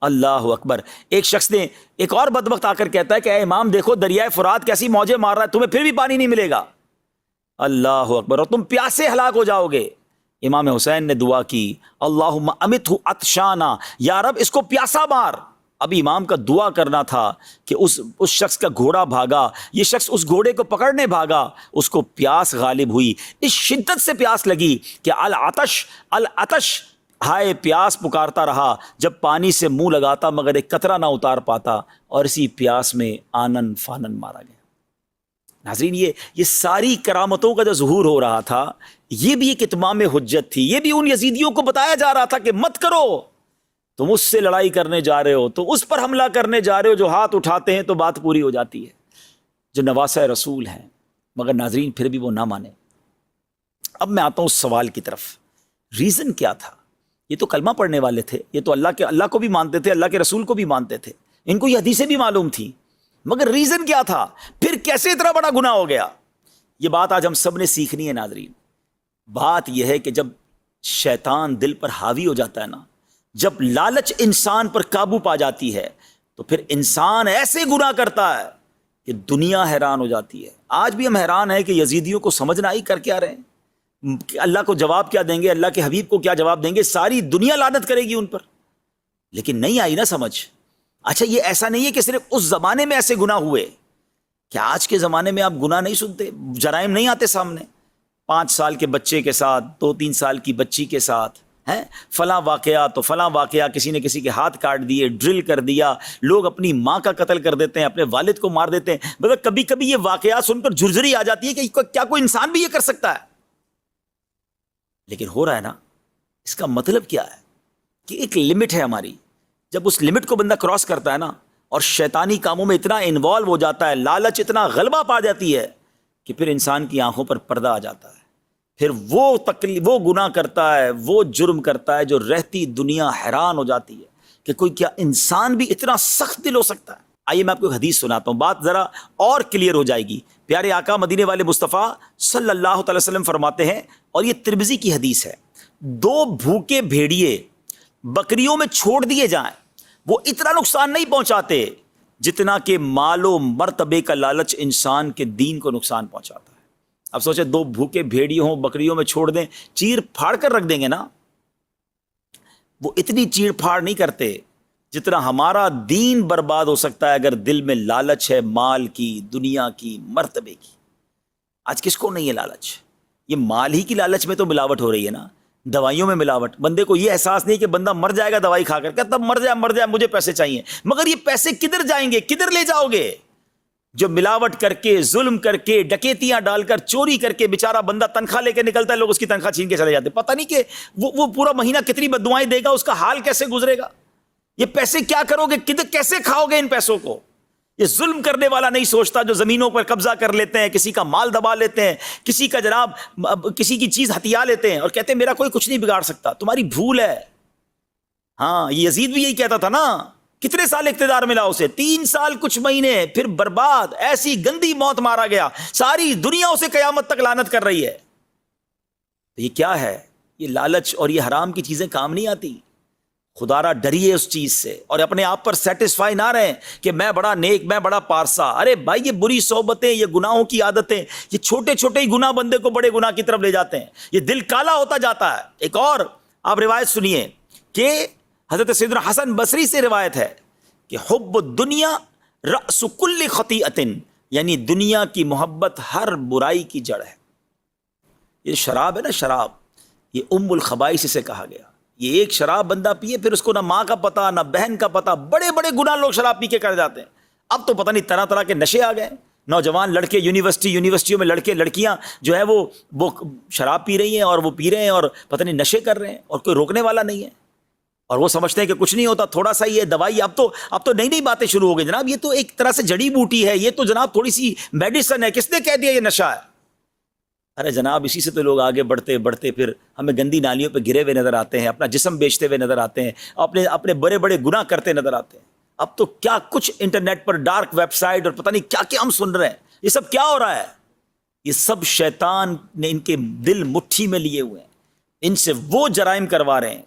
اللہ اکبر۔ ایک شخص نے ایک اور بدبخت آ کر کہتا ہے کہ اے امام دیکھو دریائے فرات کیسی موجیں مار رہا ہے، تمہیں پھر بھی پانی نہیں ملے گا۔ اللہ اکبر، اور تم پیاسے ہلاک ہو جاؤ گے۔ امام حسین نے دعا کی اللہم امتہ عطشانا، یا رب اس کو پیاسا مار۔ ابھی امام کا دعا کرنا تھا کہ اس شخص کا گھوڑا بھاگا، یہ شخص اس گھوڑے کو پکڑنے بھاگا، اس کو پیاس غالب ہوئی، اس شدت سے پیاس لگی کہ العطش العطش، ہائے پیاس پکارتا رہا، جب پانی سے منہ لگاتا مگر ایک قطرہ نہ اتار پاتا، اور اسی پیاس میں آنن فانن مارا گیا۔ ناظرین یہ ساری کرامتوں کا جو ظہور ہو رہا تھا، یہ بھی ایک اتمام حجت تھی، یہ بھی ان یزیدیوں کو بتایا جا رہا تھا کہ مت کرو، تم اس سے لڑائی کرنے جا رہے ہو، تو اس پر حملہ کرنے جا رہے ہو، جو ہاتھ اٹھاتے ہیں تو بات پوری ہو جاتی ہے، جو نواسہ رسول ہیں، مگر ناظرین پھر بھی وہ نہ مانے۔ اب میں آتا ہوں اس سوال کی طرف، ریزن کیا تھا؟ یہ تو کلمہ پڑھنے والے تھے، یہ تو اللہ کو بھی مانتے تھے، اللہ کے رسول کو بھی مانتے تھے، ان کو یہ حدیثیں بھی معلوم تھیں، مگر ریزن کیا تھا؟ پھر کیسے اتنا بڑا گناہ ہو گیا؟ یہ بات آج ہم سب نے سیکھنی ہے ناظرین۔ بات یہ ہے کہ جب شیطان دل پر حاوی ہو جاتا ہے نا، جب لالچ انسان پر قابو پا جاتی ہے، تو پھر انسان ایسے گناہ کرتا ہے کہ دنیا حیران ہو جاتی ہے۔ آج بھی ہم حیران ہیں کہ یزیدیوں کو سمجھنا ہی کر کے آ رہے ہیں، کہ اللہ کو جواب کیا دیں گے، اللہ کے حبیب کو کیا جواب دیں گے، ساری دنیا لعنت کرے گی ان پر، لیکن نہیں آئی نا سمجھ۔ اچھا یہ ایسا نہیں ہے کہ صرف اس زمانے میں ایسے گناہ ہوئے، کیا آج کے زمانے میں آپ گناہ نہیں سنتے، جرائم نہیں آتے سامنے؟ 5 سال کے بچے کے ساتھ، 2-3 سال کی بچی کے ساتھ، ہیں فلاں واقعہ تو فلاں واقعہ، کسی نے کسی کے ہاتھ کاٹ دیے، ڈرل کر دیا، لوگ اپنی ماں کا قتل کر دیتے ہیں، اپنے والد کو مار دیتے ہیں. مطلب کبھی کبھی یہ واقعات سن کر جھرجھری آ جاتی ہے کہ کیا کوئی انسان بھی یہ کر سکتا ہے؟ لیکن ہو رہا ہے نا. اس کا مطلب کیا ہے کہ ایک لمٹ ہے ہماری. جب اس لمٹ کو بندہ کراس کرتا ہے نا اور شیطانی کاموں میں اتنا انوالو ہو جاتا ہے، لالچ اتنا غلبہ پا جاتی ہے کہ پھر انسان کی آنکھوں پر پردہ آ جاتا ہے. پھر وہ گناہ کرتا ہے، وہ جرم کرتا ہے جو رہتی دنیا حیران ہو جاتی ہے کہ کوئی کیا انسان بھی اتنا سخت دل ہو سکتا ہے. آئیے میں آپ کو ایک حدیث سناتا ہوں، بات ذرا اور کلیئر ہو جائے گی. پیارے آقا مدینے والے مصطفیٰ صلی اللہ تعالی وسلم فرماتے ہیں، اور یہ ترمذی کی حدیث ہے، 2 بھوکے بھیڑیے بکریوں میں چھوڑ دیے جائیں، وہ اتنا نقصان نہیں پہنچاتے جتنا کہ مال و مرتبے کا لالچ انسان کے دین کو نقصان پہنچاتا ہے. اب سوچیں 2 بھوکے بھیڑیے ہوں، بکریوں میں چھوڑ دیں، چیر پھاڑ کر رکھ دیں گے نا. وہ اتنی چیر پھاڑ نہیں کرتے جتنا ہمارا دین برباد ہو سکتا ہے اگر دل میں لالچ ہے، مال کی، دنیا کی، مرتبے کی. آج کس کو نہیں ہے لالچ؟ یہ مال ہی کی لالچ میں تو ملاوٹ ہو رہی ہے نا. دوائیوں میں ملاوٹ. بندے کو یہ احساس نہیں کہ بندہ مر جائے گا دوائی کھا کر، کہتا مر جائے مجھے پیسے چاہیے. مگر یہ پیسے کدھر جائیں گے، کدھر لے جاؤ گے؟ جو ملاوٹ کر کے، ظلم کر کے، ڈکیتیاں ڈال کر، چوری کر کے بیچارہ بندہ تنخواہ لے کے نکلتا ہے، لوگ اس کی تنخواہ چھین کے چلے جاتے، پتہ نہیں کہ وہ پورا مہینہ کتنی بددعائیں دے گا، اس کا حال کیسے گزرے گا. یہ پیسے کیا کرو گے، کیسے کھاؤ گے ان پیسوں کو؟ یہ ظلم کرنے والا نہیں سوچتا جو زمینوں پر قبضہ کر لیتے ہیں، کسی کا مال دبا لیتے ہیں، کسی کا جناب کسی کی چیز ہتھیا لیتے ہیں اور کہتے ہیں میرا کوئی کچھ نہیں بگاڑ سکتا. تمہاری بھول ہے. ہاں یزید بھی یہی کہتا تھا نا. کتنے سال اقتدار ملا اسے؟ 3 سال کچھ مہینے، پھر برباد، ایسی گندی موت مارا گیا. ساری دنیا اسے قیامت تک لعنت کر رہی ہے. یہ کیا ہے؟ یہ لالچ اور یہ حرام کی چیزیں کام نہیں آتی. خدا را ڈریے اس چیز سے اور اپنے آپ پر سیٹسفائی نہ رہیں کہ میں بڑا نیک، میں بڑا پارسا. ارے بھائی یہ بری صحبتیں، یہ گناہوں کی عادتیں، یہ چھوٹے چھوٹے ہی گناہ بندے کو بڑے گناہ کی طرف لے جاتے ہیں. یہ دل کالا ہوتا جاتا ہے. ایک اور آپ روایت سنیے کہ حضرت سیدنا حسن بصری سے روایت ہے کہ حب الدنیا رأس کل خطیئۃ، یعنی دنیا کی محبت ہر برائی کی جڑ ہے. یہ شراب ہے نا، شراب، یہ ام الخبائث سے کہا گیا. یہ ایک شراب بندہ پیے، پھر اس کو نہ ماں کا پتہ نہ بہن کا پتہ. بڑے بڑے گناہ لوگ شراب پی کے کر جاتے ہیں. اب تو پتہ نہیں طرح طرح کے نشے آ گئے. نوجوان لڑکے یونیورسٹیوں میں لڑکے لڑکیاں جو ہے وہ شراب پی رہی ہیں اور وہ پی رہے ہیں اور پتہ نہیں نشے کر رہے ہیں اور کوئی روکنے والا نہیں ہے. اور وہ سمجھتے ہیں کہ کچھ نہیں ہوتا، تھوڑا سا یہ دوائی. اب تو نئی نئی باتیں شروع ہو گئی جناب. یہ تو ایک طرح سے جڑی بوٹی ہے، یہ تو جناب تھوڑی سی میڈیسن ہے. کس نے کہہ دیا یہ نشہ ہے؟ ارے جناب اسی سے تو لوگ آگے بڑھتے بڑھتے پھر ہمیں گندی نالیوں پہ گرے ہوئے نظر آتے ہیں، اپنا جسم بیچتے ہوئے نظر آتے ہیں، اپنے بڑے بڑے گناہ کرتے نظر آتے ہیں. اب تو کیا کچھ انٹرنیٹ پر ڈارک ویب سائٹ اور پتہ نہیں کیا کیا ہم سن رہے ہیں. یہ سب کیا ہو رہا ہے؟ یہ سب شیطان نے ان کے دل مٹھی میں لیے ہوئے ہیں. ان سے وہ جرائم کروا رہے ہیں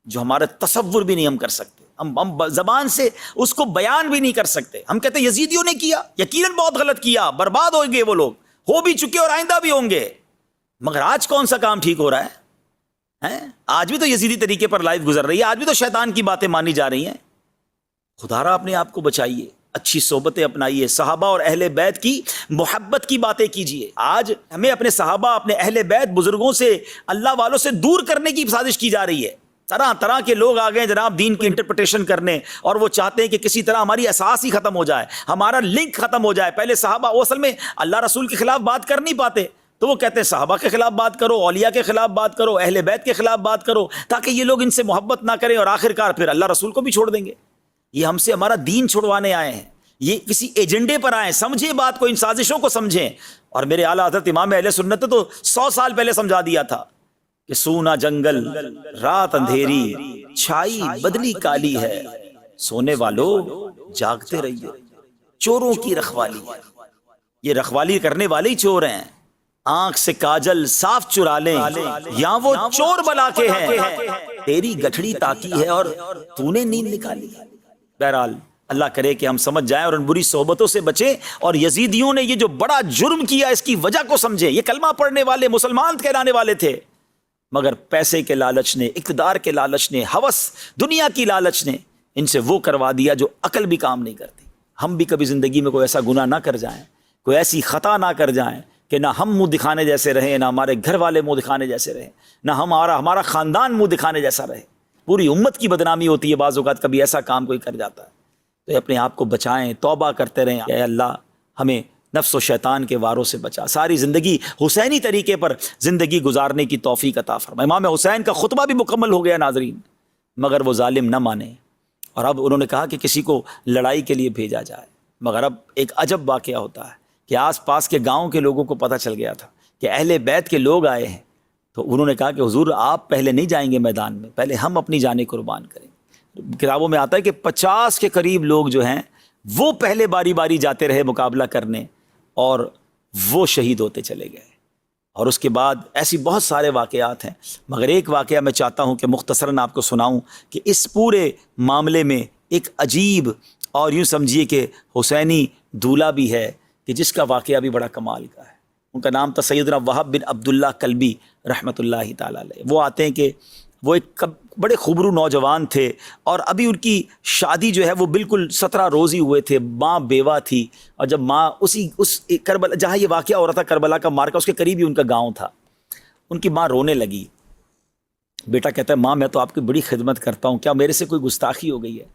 جو ہمارا تصور بھی نہیں ہم کر سکتے. ہم زبان سے اس کو بیان بھی نہیں کر سکتے. ہم کہتے ہیں یزیدیوں نے کیا، یقیناً بہت غلط کیا، برباد ہو گئے وہ لوگ، ہو بھی چکے اور آئندہ بھی ہوں گے. مگر آج کون سا کام ٹھیک ہو رہا ہے؟ آج بھی تو یزیدی طریقے پر لائف گزر رہی ہے، آج بھی تو شیطان کی باتیں مانی جا رہی ہیں. خدا را اپنے آپ کو بچائیے، اچھی صحبتیں اپنائیے، صحابہ اور اہل بیت کی محبت کی باتیں کیجیے. آج ہمیں اپنے صحابہ، اپنے اہل بیت بزرگوں سے، اللہ والوں سے دور کرنے کی سازش کی جا رہی ہے. طرح طرح کے لوگ آ گئے جناب دین کی انٹرپریٹیشن کرنے، اور وہ چاہتے ہیں کہ کسی طرح ہماری اساس ہی ختم ہو جائے، ہمارا لنک ختم ہو جائے. پہلے صحابہ وہ اصل میں اللہ رسول کے خلاف بات کر نہیں پاتے، تو وہ کہتے ہیں صحابہ کے خلاف بات کرو، اولیاء کے خلاف بات کرو، اہل بیت کے خلاف بات کرو، تاکہ یہ لوگ ان سے محبت نہ کریں اور آخرکار پھر اللہ رسول کو بھی چھوڑ دیں گے. یہ ہم سے ہمارا دین چھڑوانے آئے ہیں، یہ کسی ایجنڈے پر آئے. سمجھیں بات کو، ان سازشوں کو سمجھیں. اور میرے اعلیٰ حضرت امام اہل سنت نے تو 100 سال پہلے سمجھا دیا تھا کہ سونا جنگل، رات اندھیری، چھائی بدلی کالی ہے، سونے والوں جاگتے رہیے، چوروں کی رکھوالی ہے. یہ رکھوالی کرنے والے ہی چور ہیں. آنکھ سے کاجل صاف چرا لیں یا وہ چور بلا کے ہیں، تیری گٹھڑی تاکی ہے اور تو نے نیند نکالی. بہرحال اللہ کرے کہ ہم سمجھ جائیں اور ان بری صحبتوں سے بچیں، اور یزیدیوں نے یہ جو بڑا جرم کیا اس کی وجہ کو سمجھیں. یہ کلمہ پڑھنے والے مسلمان کہلانے والے تھے، مگر پیسے کے لالچ نے، اقتدار کے لالچ نے، ہوس دنیا کی لالچ نے ان سے وہ کروا دیا جو عقل بھی کام نہیں کرتی. ہم بھی کبھی زندگی میں کوئی ایسا گناہ نہ کر جائیں، کوئی ایسی خطا نہ کر جائیں کہ نہ ہم منہ دکھانے جیسے رہیں، نہ ہمارے گھر والے منہ دکھانے جیسے رہیں. نہ ہمارا خاندان منہ دکھانے جیسا رہے. پوری امت کی بدنامی ہوتی ہے بعض اوقات کبھی ایسا کام کوئی کر جاتا ہے. تو اپنے آپ کو بچائیں, توبہ کرتے رہیں. اے اللہ ہمیں نفس و شیطان کے واروں سے بچا, ساری زندگی حسینی طریقے پر زندگی گزارنے کی توفیق عطا فرما. امام حسین کا خطبہ بھی مکمل ہو گیا ناظرین, مگر وہ ظالم نہ مانے, اور اب انہوں نے کہا کہ کسی کو لڑائی کے لیے بھیجا جائے. مگر اب ایک عجب واقعہ ہوتا ہے کہ آس پاس کے گاؤں کے لوگوں کو پتہ چل گیا تھا کہ اہل بیت کے لوگ آئے ہیں. تو انہوں نے کہا کہ حضور آپ پہلے نہیں جائیں گے میدان میں, پہلے ہم اپنی جانیں قربان کریں. کتابوں میں آتا ہے کہ 50 کے قریب لوگ جو ہیں وہ پہلے باری باری جاتے رہے مقابلہ کرنے, اور وہ شہید ہوتے چلے گئے. اور اس کے بعد ایسی بہت سارے واقعات ہیں, مگر ایک واقعہ میں چاہتا ہوں کہ مختصراً آپ کو سناؤں کہ اس پورے معاملے میں ایک عجیب اور یوں سمجھیے کہ حسینی دولہا بھی ہے کہ جس کا واقعہ بھی بڑا کمال کا ہے. ان کا نام تھا سیدنا وہب بن عبداللہ کلبی رحمۃ اللہ تعالیٰ علیہ. وہ آتے ہیں کہ وہ ایک بڑے خوبرو نوجوان تھے, اور ابھی ان کی شادی جو ہے وہ بالکل 17 روز ہی ہوئے تھے. ماں بیوہ تھی, اور جب ماں اس کربلا جہاں یہ واقعہ ہو رہا تھا کربلا کا مارکا, اس کے قریب ہی ان کا گاؤں تھا. ان کی ماں رونے لگی. بیٹا کہتا ہے ماں میں تو آپ کی بڑی خدمت کرتا ہوں, کیا میرے سے کوئی گستاخی ہو گئی ہے؟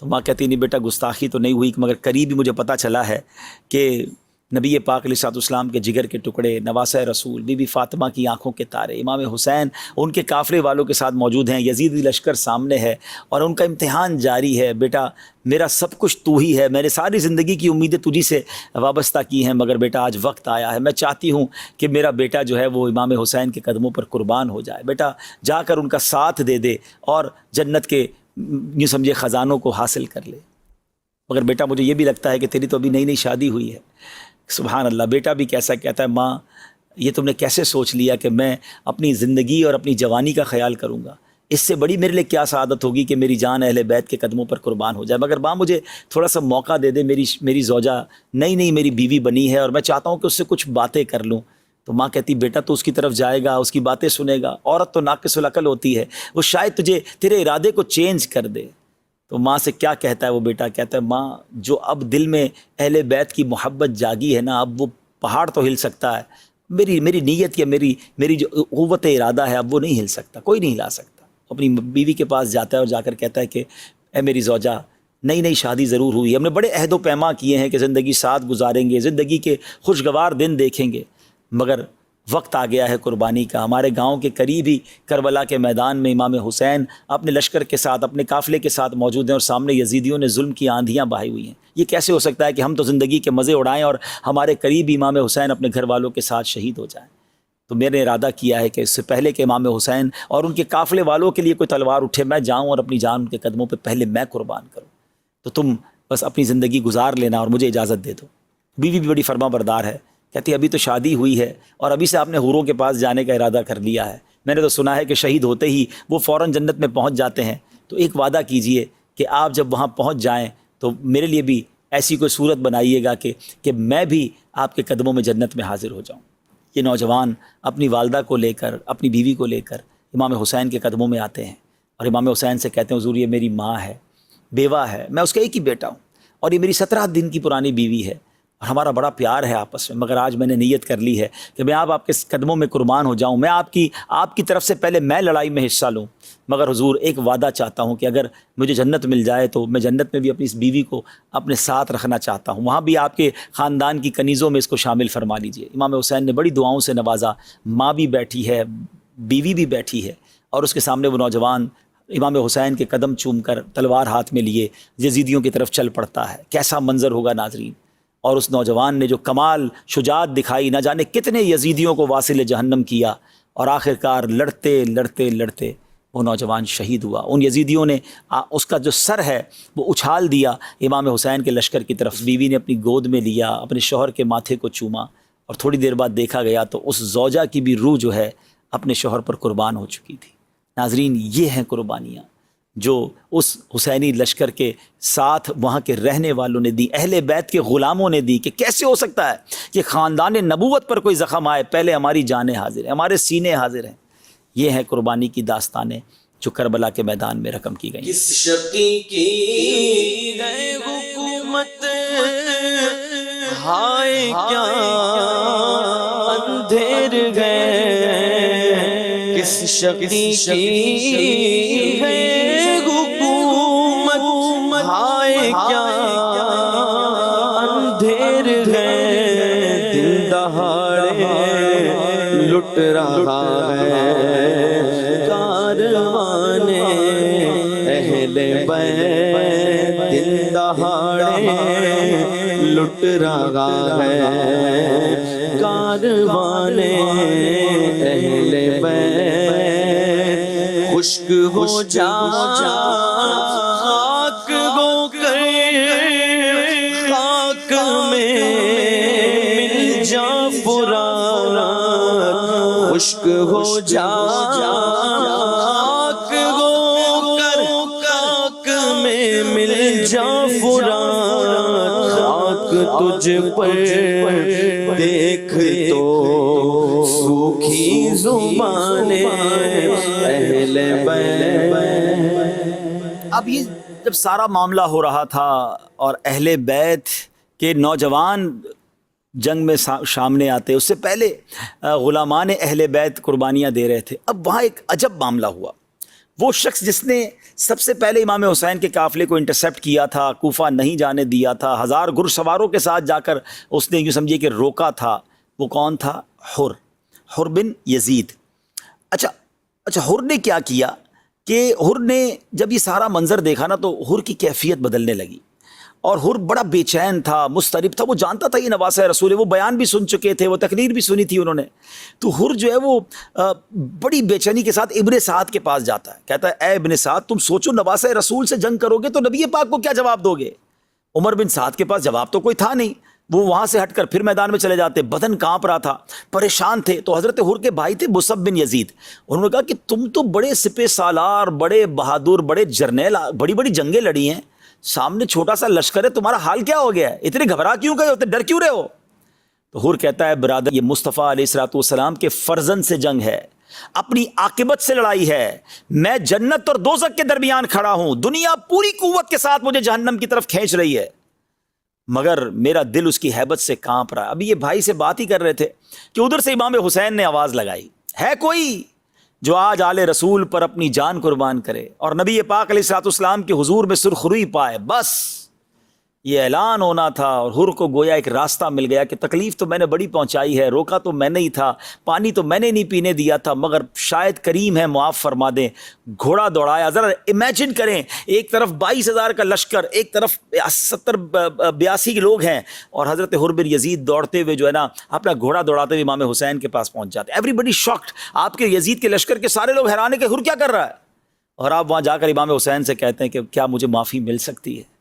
تو ماں کہتی نہیں بیٹا گستاخی تو نہیں ہوئی, مگر قریب ہی مجھے پتہ چلا ہے کہ نبی پاک علیہ الصلوۃ والسلام کے جگر کے ٹکڑے, نواسۂ رسول, بی بی فاطمہ کی آنکھوں کے تارے, امام حسین ان کے قافلے والوں کے ساتھ موجود ہیں, یزیدی لشکر سامنے ہے, اور ان کا امتحان جاری ہے. بیٹا میرا سب کچھ تو ہی ہے, میں نے ساری زندگی کی امیدیں تجھی سے وابستہ کی ہیں, مگر بیٹا آج وقت آیا ہے. میں چاہتی ہوں کہ میرا بیٹا جو ہے وہ امام حسین کے قدموں پر قربان ہو جائے. بیٹا جا کر ان کا ساتھ دے دے اور جنت کے یوں سمجھے خزانوں کو حاصل کر لے. مگر بیٹا مجھے یہ بھی لگتا ہے کہ تیری تو ابھی نئی نئی شادی ہوئی ہے. سبحان اللہ. بیٹا بھی کیسا کہتا ہے ماں یہ تم نے کیسے سوچ لیا کہ میں اپنی زندگی اور اپنی جوانی کا خیال کروں گا؟ اس سے بڑی میرے لیے کیا سعادت ہوگی کہ میری جان اہل بیت کے قدموں پر قربان ہو جائے. مگر ماں مجھے تھوڑا سا موقع دے دے, میری زوجہ نئی میری بیوی بنی ہے, اور میں چاہتا ہوں کہ اس سے کچھ باتیں کر لوں. تو ماں کہتی بیٹا تو اس کی طرف جائے گا, اس کی باتیں سنے گا, عورت تو ناقص العقل ہوتی ہے, وہ شاید تیرے ارادے کو چینج کر دے. تو ماں سے کیا کہتا ہے وہ بیٹا؟ کہتا ہے ماں جو اب دل میں اہل بیت کی محبت جاگی ہے نا, اب وہ پہاڑ تو ہل سکتا ہے, میری نیت یا میری جو قوت ارادہ ہے اب وہ نہیں ہل سکتا, کوئی نہیں ہلا سکتا. اپنی بیوی کے پاس جاتا ہے اور جا کر کہتا ہے کہ اے میری زوجہ نئی شادی ضرور ہوئی ہے, ہم نے بڑے عہد و پیما کیے ہیں کہ زندگی ساتھ گزاریں گے, زندگی کے خوشگوار دن دیکھیں گے, مگر وقت آ گیا ہے قربانی کا. ہمارے گاؤں کے قریب ہی کربلا کے میدان میں امام حسین اپنے لشکر کے ساتھ اپنے قافلے کے ساتھ موجود ہیں, اور سامنے یزیدیوں نے ظلم کی آندھیاں بہائی ہوئی ہیں. یہ کیسے ہو سکتا ہے کہ ہم تو زندگی کے مزے اڑائیں اور ہمارے قریب امام حسین اپنے گھر والوں کے ساتھ شہید ہو جائیں؟ تو میں نے ارادہ کیا ہے کہ اس سے پہلے کہ امام حسین اور ان کے قافلے والوں کے لیے کوئی تلوار اٹھے, میں جاؤں اور اپنی جان ان کے قدموں پہ پہلے میں قربان کروں. تو تم بس اپنی زندگی گزار لینا اور مجھے اجازت دے دو. بیوی بھی بڑی فرما بردار ہے, کہتی ابھی تو شادی ہوئی ہے اور ابھی سے آپ نے حوروں کے پاس جانے کا ارادہ کر لیا ہے. میں نے تو سنا ہے کہ شہید ہوتے ہی وہ فوراً جنت میں پہنچ جاتے ہیں. تو ایک وعدہ کیجئے کہ آپ جب وہاں پہنچ جائیں تو میرے لیے بھی ایسی کوئی صورت بنائیے گا کہ میں بھی آپ کے قدموں میں جنت میں حاضر ہو جاؤں. یہ نوجوان اپنی والدہ کو لے کر, اپنی بیوی کو لے کر امام حسین کے قدموں میں آتے ہیں, اور امام حسین سے کہتے ہیں حضور یہ میری ماں ہے, بیوہ ہے, میں اس کا ایک ہی بیٹا ہوں, اور یہ میری 17 دن کی پرانی بیوی ہے, اور ہمارا بڑا پیار ہے آپس میں, مگر آج میں نے نیت کر لی ہے کہ میں آپ کے قدموں میں قربان ہو جاؤں. میں آپ کی طرف سے پہلے میں لڑائی میں حصہ لوں, مگر حضور ایک وعدہ چاہتا ہوں کہ اگر مجھے جنت مل جائے تو میں جنت میں بھی اپنی اس بیوی کو اپنے ساتھ رکھنا چاہتا ہوں, وہاں بھی آپ کے خاندان کی کنیزوں میں اس کو شامل فرما لیجئے. امام حسین نے بڑی دعاؤں سے نوازا, ماں بھی بیٹھی ہے, بیوی بھی بیٹھی ہے, اور اس کے سامنے وہ نوجوان امام حسین کے قدم چوم کر تلوار ہاتھ میں لیے یزیدیوں کی طرف چل پڑتا ہے. کیسا منظر ہوگا ناظرین. اور اس نوجوان نے جو کمال شجاعت دکھائی, نہ جانے کتنے یزیدیوں کو واصل جہنم کیا, اور آخرکار لڑتے وہ نوجوان شہید ہوا. ان یزیدیوں نے اس کا جو سر ہے وہ اچھال دیا امام حسین کے لشکر کی طرف. بیوی نے اپنی گود میں لیا, اپنے شوہر کے ماتھے کو چوما, اور تھوڑی دیر بعد دیکھا گیا تو اس زوجہ کی بھی روح جو ہے اپنے شوہر پر قربان ہو چکی تھی. ناظرین یہ ہیں قربانیاں جو اس حسینی لشکر کے ساتھ وہاں کے رہنے والوں نے دی, اہل بیت کے غلاموں نے دی. کہ کیسے ہو سکتا ہے کہ خاندان نبوت پر کوئی زخم آئے, پہلے ہماری جانیں حاضر ہیں, ہمارے سینے حاضر ہیں. یہ ہے قربانی کی داستانیں جو کربلا کے میدان میں رقم کی گئی. کس شقی کی ہے حکومت, ہائے کیا اندھیر گئے, کس شقی کی ہے حکومت، ہائے کیا اندھیر ہے، دن دہاڑے لٹ رہا ہے کاروان اہل بیت، دن دہاڑے لٹ رہا ہے کاروان اہل بیت، خشک ہو جا خاک ہو کر خاک میں مل جا فرات، خشک ہو جا خاک ہو کر خاک میں مل جا فرات، خاک تجھ پر دیکھ تو سوکھی زبان اہل بیت۔ اب یہ جب سارا معاملہ ہو رہا تھا اور اہل بیت کے نوجوان جنگ میں سامنے آتے، اس سے پہلے غلامان اہل بیت قربانیاں دے رہے تھے، اب وہاں ایک عجب معاملہ ہوا۔ وہ شخص جس نے سب سے پہلے امام حسین کے قافلے کو انٹرسیپٹ کیا تھا، کوفہ نہیں جانے دیا تھا، 1000 گھڑ سواروں کے ساتھ جا کر اس نے یوں سمجھیے کہ روکا تھا، وہ کون تھا؟ حر بن یزید۔ اچھا حر نے کیا کیا کہ حر نے جب یہ سارا منظر دیکھا نا تو حر کی کیفیت بدلنے لگی، اور حر بڑا بے چین تھا، مضطرب تھا، وہ جانتا تھا یہ نواسہ رسول ہے، وہ بیان بھی سن چکے تھے، وہ تقریر بھی سنی تھی انہوں نے۔ تو حر جو ہے وہ بڑی بے چینی کے ساتھ ابن سعد کے پاس جاتا ہے، کہتا ہے اے ابن سعد، تم سوچو نواسہ رسول سے جنگ کرو گے تو نبی پاک کو کیا جواب دو گے؟ عمر بن سعد کے پاس جواب تو کوئی تھا نہیں، وہ وہاں سے ہٹ کر پھر میدان میں چلے جاتے، بدن کانپ رہا تھا، پریشان تھے۔ تو حضرت حر کے بھائی تھے مصعب بن یزید، انہوں نے کہا کہ تم تو بڑے سپہ سالار، بڑے بہادر، بڑے جرنیل، بڑی بڑی جنگیں لڑی ہیں، سامنے چھوٹا سا لشکر ہے، تمہارا حال کیا ہو گیا ہے؟ اتنے گھبرا کیوں گئے ہوتے، ڈر کیوں رہے ہو؟ تو حر کہتا ہے برادر، یہ مصطفیٰ علیہ الصلوۃ والسلام کے فرزند سے جنگ ہے، اپنی عاقبت سے لڑائی ہے، میں جنت اور دوزخ کے درمیان کھڑا ہوں، دنیا پوری قوت کے ساتھ مجھے جہنم کی طرف کھینچ رہی ہے، مگر میرا دل اس کی ہیبت سے کانپ رہا ہے۔ ابھی یہ بھائی سے بات ہی کر رہے تھے کہ ادھر سے امام حسین نے آواز لگائی، ہے کوئی جو آج آل رسول پر اپنی جان قربان کرے اور نبی پاک علیہ الصلوۃ والسلام کے حضور میں سرخروئی پائے؟ بس یہ اعلان ہونا تھا، اور حر کو گویا ایک راستہ مل گیا کہ تکلیف تو میں نے بڑی پہنچائی ہے، روکا تو میں نے ہی تھا، پانی تو میں نے نہیں پینے دیا تھا، مگر شاید کریم ہے معاف فرما دیں۔ گھوڑا دوڑایا، ذرا امیجن کریں، ایک طرف 22,000 کا لشکر، ایک طرف 70-82 لوگ ہیں، اور حضرت حر بن یزید دوڑتے ہوئے جو ہے نا اپنا گھوڑا دوڑاتے ہوئے امام حسین کے پاس پہنچ جاتے۔ ایوری بڈی شاکڈ، آپ کے یزید کے لشکر کے سارے لوگ حیران ہیں کہ حر کیا کر رہا ہے، اور آپ وہاں جا کر امام حسین سے کہتے ہیں کہ کیا مجھے معافی مل سکتی ہے؟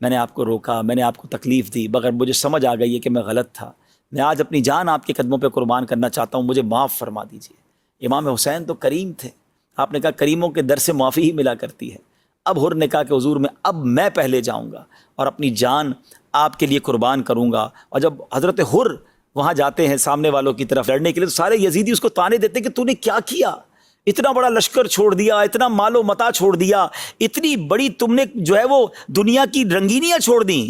میں نے آپ کو روکا، میں نے آپ کو تکلیف دی، مگر مجھے سمجھ آ گئی ہے کہ میں غلط تھا، میں آج اپنی جان آپ کے قدموں پہ قربان کرنا چاہتا ہوں، مجھے معاف فرما دیجیے۔ امام حسین تو کریم تھے، آپ نے کہا کریموں کے در سے معافی ہی ملا کرتی ہے۔ اب حر نے کہا کہ حضور اب میں پہلے جاؤں گا اور اپنی جان آپ کے لیے قربان کروں گا۔ اور جب حضرت حر وہاں جاتے ہیں سامنے والوں کی طرف لڑنے کے لیے تو سارے یزیدی اس کو تانے دیتے ہیں کہ تو نے کیا کیا، اتنا بڑا لشکر چھوڑ دیا، اتنا مال و متا چھوڑ دیا، اتنی بڑی تم نے جو ہے وہ دنیا کی رنگینیاں چھوڑ دیں۔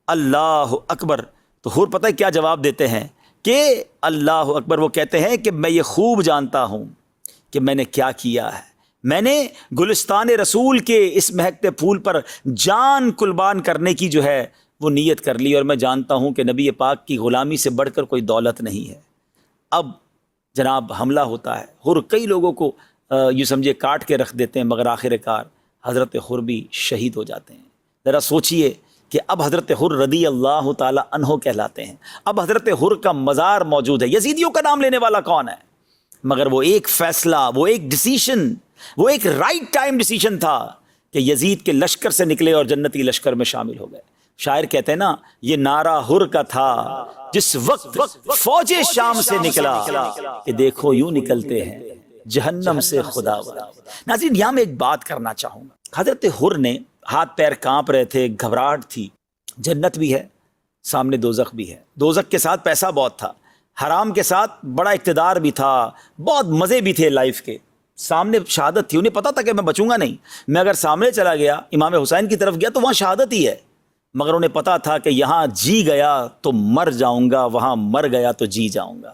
اللہ اکبر۔ تو حر پتہ ہے کیا جواب دیتے ہیں کہ اللہ اکبر، وہ کہتے ہیں کہ میں یہ خوب جانتا ہوں کہ میں نے کیا کیا ہے، میں نے گلستان رسول کے اس مہکتے پھول پر جان قربان کرنے کی جو ہے وہ نیت کر لی، اور میں جانتا ہوں کہ نبی پاک کی غلامی سے بڑھ کر کوئی دولت نہیں ہے۔ اب جناب حملہ ہوتا ہے، حر کئی لوگوں کو یوں سمجھے کاٹ کے رکھ دیتے ہیں، مگر آخر کار حضرت حر بھی شہید ہو جاتے ہیں۔ ذرا سوچئے کہ اب حضرت حر رضی اللہ تعالی عنہ کہلاتے ہیں، اب حضرت حر کا مزار موجود ہے۔ یزیدیوں کا نام لینے والا کون ہے؟ مگر وہ ایک فیصلہ، وہ ایک ڈیسیشن، وہ ایک رائٹ ٹائم ڈیسیشن تھا کہ یزید کے لشکر سے نکلے اور جنتی لشکر میں شامل ہو گئے۔ شاعر کہتے ہیں نا، یہ نعرہ حر کا تھا جس وقت فوج شام سے نکلا، کہ دیکھو یوں نکلتے ہیں جہنم سے خدا ورا۔ ناظرین، یہاں میں ایک بات کرنا چاہوں گا، حضرت حر نے ہاتھ پیر کانپ رہے تھے، گھبراہٹ تھی، جنت بھی ہے سامنے دوزخ بھی ہے، دوزخ کے ساتھ پیسہ بہت تھا، حرام کے ساتھ بڑا اقتدار بھی تھا، بہت مزے بھی تھے لائف کے، سامنے شہادت تھی، انہیں پتا تھا کہ میں بچوں گا نہیں، میں اگر سامنے چلا گیا امام حسین کی طرف گیا تو وہاں شہادت ہی ہے، مگر انہیں پتا تھا کہ یہاں جی گیا تو مر جاؤں گا، وہاں مر گیا تو جی جاؤں گا۔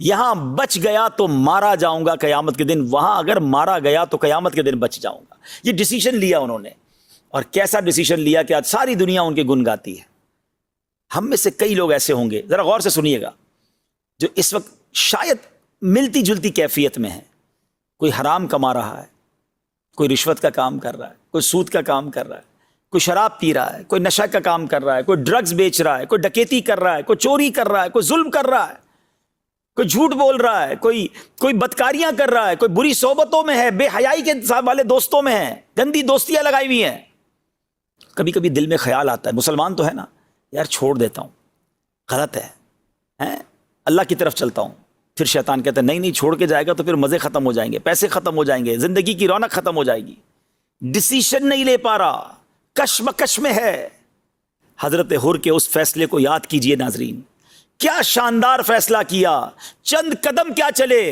یہاں بچ گیا تو مارا جاؤں گا قیامت کے دن، وہاں اگر مارا گیا تو قیامت کے دن بچ جاؤں گا. یہ ڈیسیشن لیا انہوں نے، اور کیسا ڈیسیشن لیا کہ آج ساری دنیا ان کے گن گاتی ہے. ہم میں سے کئی لوگ ایسے ہوں گے، ذرا غور سے سنیے گا، جو اس وقت شاید ملتی جلتی کیفیت میں ہے. کوئی حرام کما رہا ہے، کوئی رشوت کا کام کر رہا ہے، کوئی سود کا کام کر رہا ہے، کوئی شراب پی رہا ہے، کوئی نشہ کا کام کر رہا ہے، کوئی ڈرگز بیچ رہا ہے، کوئی ڈکیتی کر رہا ہے، کوئی چوری کر رہا ہے، کوئی ظلم کر رہا ہے، کوئی جھوٹ بول رہا ہے، کوئی بدکاریاں کر رہا ہے، کوئی بری صحبتوں میں ہے، بے حیائی کے والے دوستوں میں ہے، گندی دوستیاں لگائی ہوئی ہیں. کبھی کبھی دل میں خیال آتا ہے، مسلمان تو ہے نا یار، چھوڑ دیتا ہوں، غلط ہے، اللہ کی طرف چلتا ہوں. پھر شیطان کہتا ہے نہیں چھوڑ کے جائے گا تو پھر مزے ختم ہو جائیں گے، پیسے ختم ہو جائیں گے، زندگی کی رونق ختم ہو جائے گی. ڈیسیشن نہیں لے پا رہا، کشمکش میں ہے. حضرت حر کے اس فیصلے کو یاد کیجئے ناظرین، کیا شاندار فیصلہ کیا. چند قدم کیا چلے،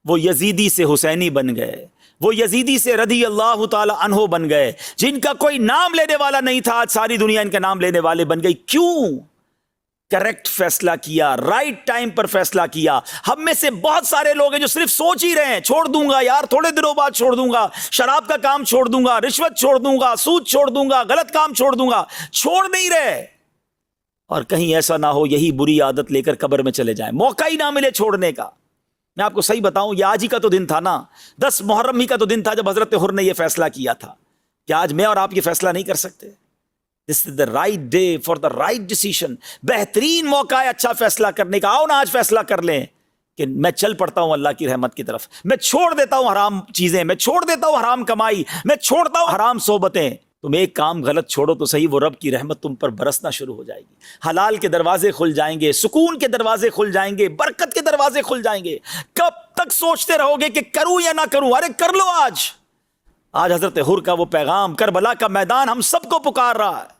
وہ یزیدی سے حسینی بن گئے، وہ یزیدی سے رضی اللہ تعالی عنہ بن گئے. جن کا کوئی نام لینے والا نہیں تھا، آج ساری دنیا ان کا نام لینے والے بن گئی. کیوں؟ کریکٹ فیصلہ کیا، رائٹ ٹائم پر فیصلہ کیا. ہم میں سے بہت سارے لوگ ہیں جو صرف سوچ ہی رہے ہیں، چھوڑ دوں گا یار، تھوڑے دنوں بعد چھوڑ دوں گا، شراب کا کام چھوڑ دوں گا، رشوت چھوڑ دوں گا، سود چھوڑ دوں گا، غلط کام چھوڑ دوں گا. چھوڑ نہیں رہے، اور کہیں ایسا نہ ہو یہی بری عادت لے کر قبر میں چلے جائیں، موقع ہی نہ ملے چھوڑنے کا. میں آپ کو صحیح بتاؤں، یہ آج ہی کا تو دن تھا نا، 10 محرم ہی کا تو دن تھا جب حضرت حر نے یہ فیصلہ کیا تھا. کیا آج میں اور آپ یہ فیصلہ نہیں کر سکتے؟ This is the right day for the right decision. بہترین موقع ہے اچھا فیصلہ کرنے کا. آؤ نا آج فیصلہ کر لیں کہ میں چل پڑتا ہوں اللہ کی رحمت کی طرف، میں چھوڑ دیتا ہوں حرام چیزیں، میں چھوڑ دیتا ہوں حرام کمائی، میں چھوڑتا ہوں حرام صحبتیں. تم ایک کام غلط چھوڑو تو صحیح، وہ رب کی رحمت تم پر برسنا شروع ہو جائے گی. حلال کے دروازے کھل جائیں گے، سکون کے دروازے کھل جائیں گے، برکت کے دروازے کھل جائیں گے. کب تک سوچتے رہو گے کہ کروں یا نہ کروں؟ ارے کر لو آج. آج حضرت حر کا وہ پیغام، کربلا کا میدان ہم سب کو پکار رہا ہے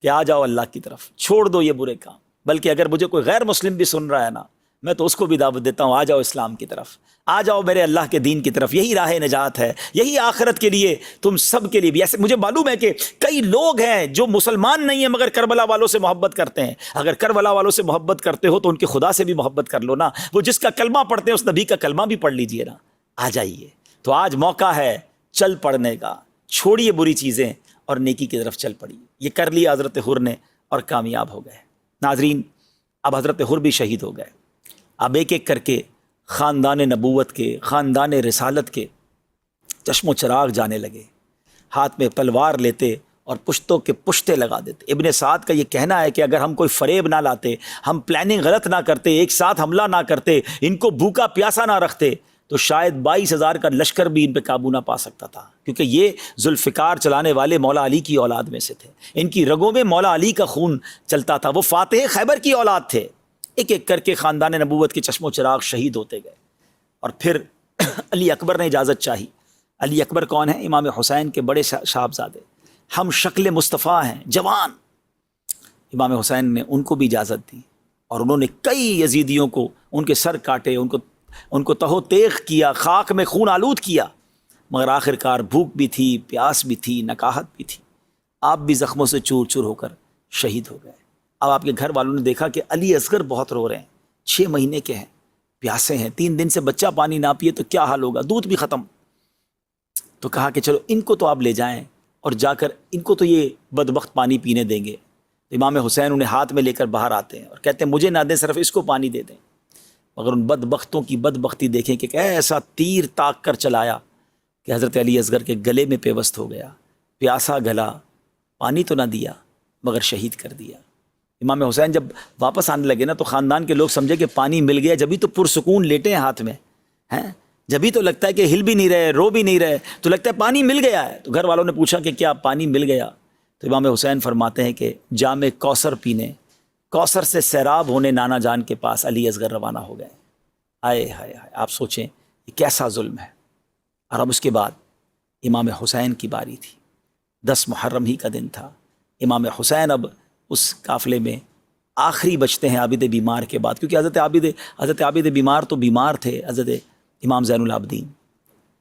کہ آ جاؤ اللہ کی طرف، چھوڑ دو یہ برے کام. بلکہ اگر مجھے کوئی غیر مسلم بھی سن رہا ہے نا، میں تو اس کو بھی دعوت دیتا ہوں، آ جاؤ اسلام کی طرف، آ جاؤ میرے اللہ کے دین کی طرف. یہی راہ نجات ہے، یہی آخرت کے لیے تم سب کے لیے بھی. ایسے مجھے معلوم ہے کہ کئی لوگ ہیں جو مسلمان نہیں ہیں مگر کربلا والوں سے محبت کرتے ہیں. اگر کربلا والوں سے محبت کرتے ہو تو ان کے خدا سے بھی محبت کر لو نا. وہ جس کا کلمہ پڑھتے ہیں اس نبی کا کلمہ بھی پڑھ لیجئے نا. آ جائیے. تو آج موقع ہے چل پڑنے کا، چھوڑیے بری چیزیں اور نیکی کی طرف چل پڑیے. یہ کر لیا حضرت حر نے اور کامیاب ہو گئے. ناظرین، اب حضرت حر بھی شہید ہو گئے. اب ایک ایک کر کے خاندان نبوت کے، خاندان رسالت کے چشم و چراغ جانے لگے. ہاتھ میں تلوار لیتے اور پشتوں کے پشتے لگا دیتے. ابن سعد کا یہ کہنا ہے کہ اگر ہم کوئی فریب نہ لاتے، ہم پلاننگ غلط نہ کرتے، ایک ساتھ حملہ نہ کرتے، ان کو بھوکا پیاسا نہ رکھتے، تو شاید 22,000 کا لشکر بھی ان پہ قابو نہ پا سکتا تھا. کیونکہ یہ ذوالفقار چلانے والے مولا علی کی اولاد میں سے تھے. ان کی رگوں میں مولا علی کا خون چلتا تھا. وہ فاتح خیبر کی اولاد تھے. ایک ایک کر کے خاندان نبوت کے چشم و چراغ شہید ہوتے گئے. اور پھر علی اکبر نے اجازت چاہی. علی اکبر کون ہیں؟ امام حسین کے بڑے صاحبزادے، ہم شکل مصطفیٰ ہیں، جوان. امام حسین نے ان کو بھی اجازت دی، اور انہوں نے کئی یزیدیوں کو ان کے سر کاٹے، ان کو تہو تیغ کیا، خاک میں خون آلود کیا. مگر آخر کار بھوک بھی تھی، پیاس بھی تھی، نکاہت بھی تھی. آپ بھی زخموں سے چور چور ہو کر شہید ہو گئے. اب آپ کے گھر والوں نے دیکھا کہ علی اصغر بہت رو رہے ہیں، 6 مہینے کے ہیں، پیاسے ہیں، 3 دن سے بچہ پانی نہ پیے تو کیا حال ہوگا، دودھ بھی ختم. تو کہا کہ چلو ان کو تو آپ لے جائیں اور جا کر ان کو تو یہ بدبخت پانی پینے دیں گے. امام حسین انہیں ہاتھ میں لے کر باہر آتے ہیں اور کہتے ہیں مجھے نہ دیں، صرف اس کو پانی دے دیں. مگر ان بدبختوں کی بدبختی دیکھیں کہ ایسا تیر تاک کر چلایا کہ حضرت علی اصغر کے گلے میں پیوست ہو گیا. پیاسا گلا، پانی تو نہ دیا مگر شہید کر دیا. امام حسین جب واپس آنے لگے نا تو خاندان کے لوگ سمجھے کہ پانی مل گیا، جبھی تو پرسکون لیٹے ہیں ہاتھ میں ہیں، جبھی تو لگتا ہے کہ ہل بھی نہیں رہے، رو بھی نہیں رہے، تو لگتا ہے پانی مل گیا ہے. تو گھر والوں نے پوچھا کہ کیا پانی مل گیا؟ تو امام حسین فرماتے ہیں کہ جام کوثر پینے، کوثر سے سیراب ہونے نانا جان کے پاس علی اصغر روانہ ہو گئے. آئے ہائے ہائے، آپ سوچیں یہ کیسا ظلم ہے. اور اب اس کے بعد امام حسین کی باری تھی. 10 محرم ہی کا دن تھا. امام حسین اب اس قافلے میں آخری بچتے ہیں عابد بیمار کے بعد، کیونکہ حضرت عابد بیمار تو بیمار تھے. حضرت امام زین العابدین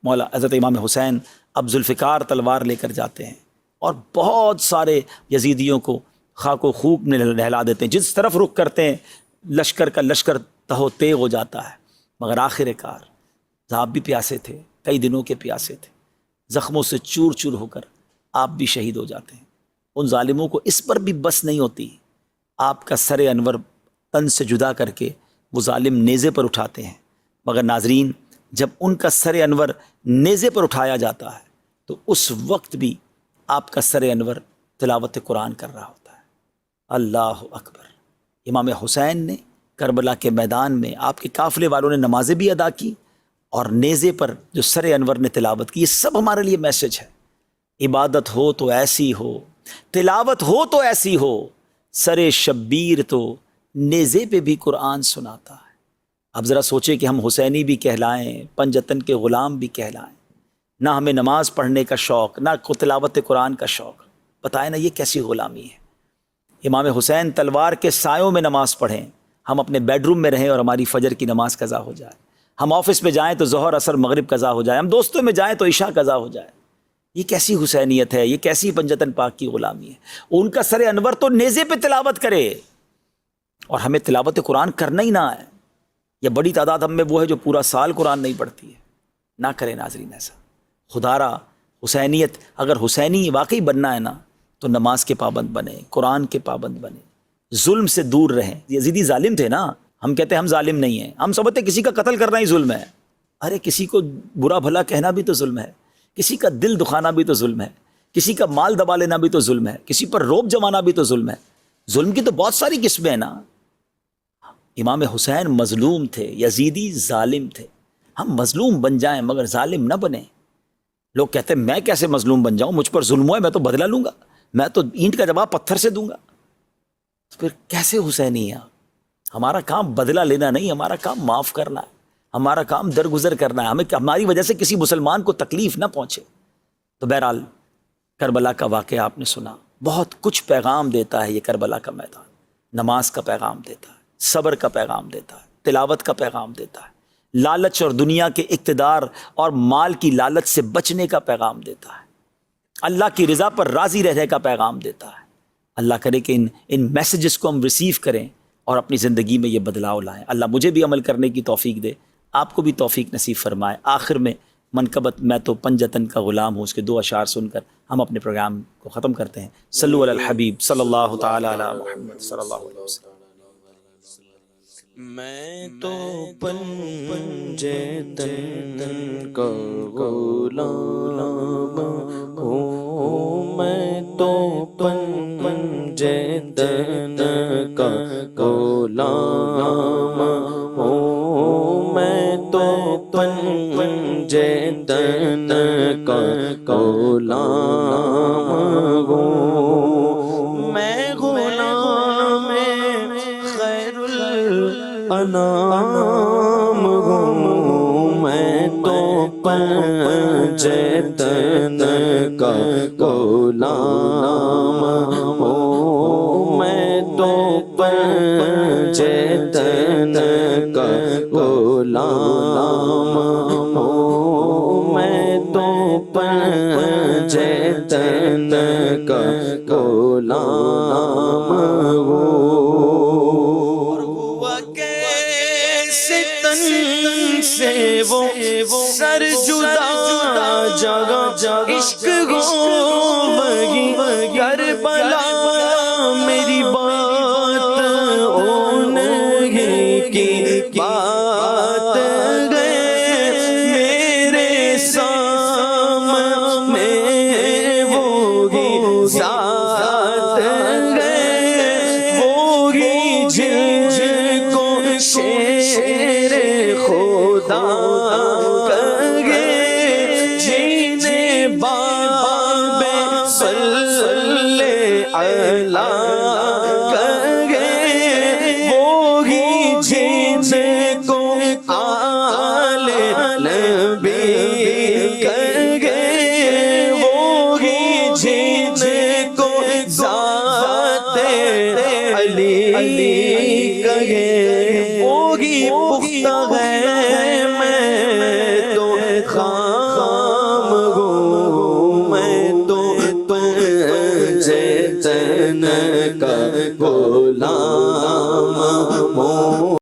مولا حضرت امام حسین اب ذوالفقار تلوار لے کر جاتے ہیں اور بہت سارے یزیدیوں کو خاک و خوب میں نہلا دیتے ہیں. جس طرف رخ کرتے ہیں لشکر کا لشکر تہو تیغ ہو جاتا ہے، مگر آخر کار آپ بھی پیاسے تھے، کئی دنوں کے پیاسے تھے، زخموں سے چور چور ہو کر آپ بھی شہید ہو جاتے ہیں۔ ان ظالموں کو اس پر بھی بس نہیں ہوتی، آپ کا سر انور تن سے جدا کر کے وہ ظالم نیزے پر اٹھاتے ہیں، مگر ناظرین جب ان کا سر انور نیزے پر اٹھایا جاتا ہے تو اس وقت بھی آپ کا سر انور تلاوت قرآن کر رہا ہوتا ہے۔ اللہ اکبر۔ امام حسین نے کربلا کے میدان میں آپ کے قافلے والوں نے نمازیں بھی ادا کی، اور نیزے پر جو سر انور نے تلاوت کی۔ یہ سب ہمارے لیے میسج ہے۔ عبادت ہو تو ایسی ہو، تلاوت ہو تو ایسی ہو، سر شبیر تو نیزے پہ بھی قرآن سناتا ہے۔ اب ذرا سوچیں کہ ہم حسینی بھی کہلائیں، پنجتن کے غلام بھی کہلائیں، نہ ہمیں نماز پڑھنے کا شوق، نہ تلاوت قرآن کا شوق، بتائیں نا یہ کیسی غلامی ہے۔ امام حسین تلوار کے سایوں میں نماز پڑھیں، ہم اپنے بیڈ روم میں رہیں اور ہماری فجر کی نماز قضا ہو جائے، ہم آفس میں جائیں تو ظہر عصر مغرب قضا ہو جائے، ہم دوستوں میں جائیں تو عشاء قضا ہو جائے۔ یہ کیسی حسینیت ہے، یہ کیسی پنجتن پاک کی غلامی ہے۔ ان کا سر انور تو نیزے پہ تلاوت کرے اور ہمیں تلاوت قرآن کرنا ہی نہ ہے۔ یہ بڑی تعداد ہم میں وہ ہے جو پورا سال قرآن نہیں پڑھتی ہے۔ نہ کرے ناظرین ایسا، خدا را حسینیت اگر حسینی واقعی بننا ہے نا تو نماز کے پابند بنے، قرآن کے پابند بنے، ظلم سے دور رہیں۔ یزیدی ظالم تھے نا، ہم کہتے ہیں ہم ظالم نہیں ہیں، ہم سمجھتے کسی کا قتل کرنا ہی ظلم ہے۔ ارے کسی کو برا بھلا کہنا بھی تو ظلم ہے، کسی کا دل دکھانا بھی تو ظلم ہے، کسی کا مال دبا لینا بھی تو ظلم ہے، کسی پر روب جمانا بھی تو ظلم ہے۔ ظلم کی تو بہت ساری قسمیں ہیں نا۔ امام حسین مظلوم تھے، یزیدی ظالم تھے۔ ہم مظلوم بن جائیں مگر ظالم نہ بنیں۔ لوگ کہتے ہیں میں کیسے مظلوم بن جاؤں، مجھ پر ظلم ہے، میں تو بدلہ لوں گا، میں تو اینٹ کا جواب پتھر سے دوں گا۔ پھر کیسے حسینی ہیں؟ ہمارا کام بدلہ لینا نہیں، ہمارا کام معاف کرنا ہے، ہمارا کام درگزر کرنا ہے، ہمیں ہماری وجہ سے کسی مسلمان کو تکلیف نہ پہنچے۔ تو بہرحال کربلا کا واقعہ آپ نے سنا، بہت کچھ پیغام دیتا ہے یہ کربلا کا میدان۔ نماز کا پیغام دیتا ہے، صبر کا پیغام دیتا ہے، تلاوت کا پیغام دیتا ہے، لالچ اور دنیا کے اقتدار اور مال کی لالچ سے بچنے کا پیغام دیتا ہے، اللہ کی رضا پر راضی رہنے کا پیغام دیتا ہے۔ اللہ کرے کہ ان میسیجز کو ہم ریسیو کریں اور اپنی زندگی میں یہ بدلاؤ لائیں۔ اللہ مجھے بھی عمل کرنے کی توفیق دے، آپ کو بھی توفیق نصیب فرمائے۔ آخر میں منقبت میں تو پنجتن کا غلام ہوں، اس کے 2 اشعار سن کر ہم اپنے پروگرام کو ختم کرتے ہیں۔ صلو علی الحبیب صلی اللہ تعالی علی محمد صلی اللہ علیہ وسلم۔ میں تو پنجتن کا غلام ہوں، میں تو پنجتن کا غلام ہوں، میں تو پنجتن کا غلام ہوں، میں غلام خیر الانام ہوں، میں تو پنجتن کا غلام ہوں، میں تو پنجتن کا غلام ہوں، میں تو پنجتن کا غلام ہوں۔ سے وہ سر جدا جگہ عشق گو بگی کربلا میری بات اون کی بات گئے میرے سامنے وہی ذات گئے، وہی جن کو شیر خدا کہے، جینے باب صلی علی کہے، وہی جن کو آل نبی کہے، وہی جن کو ذات علی کہے، وہی پختہ ہے میں تو خام ہوں، میں تو پنجتن کا غلام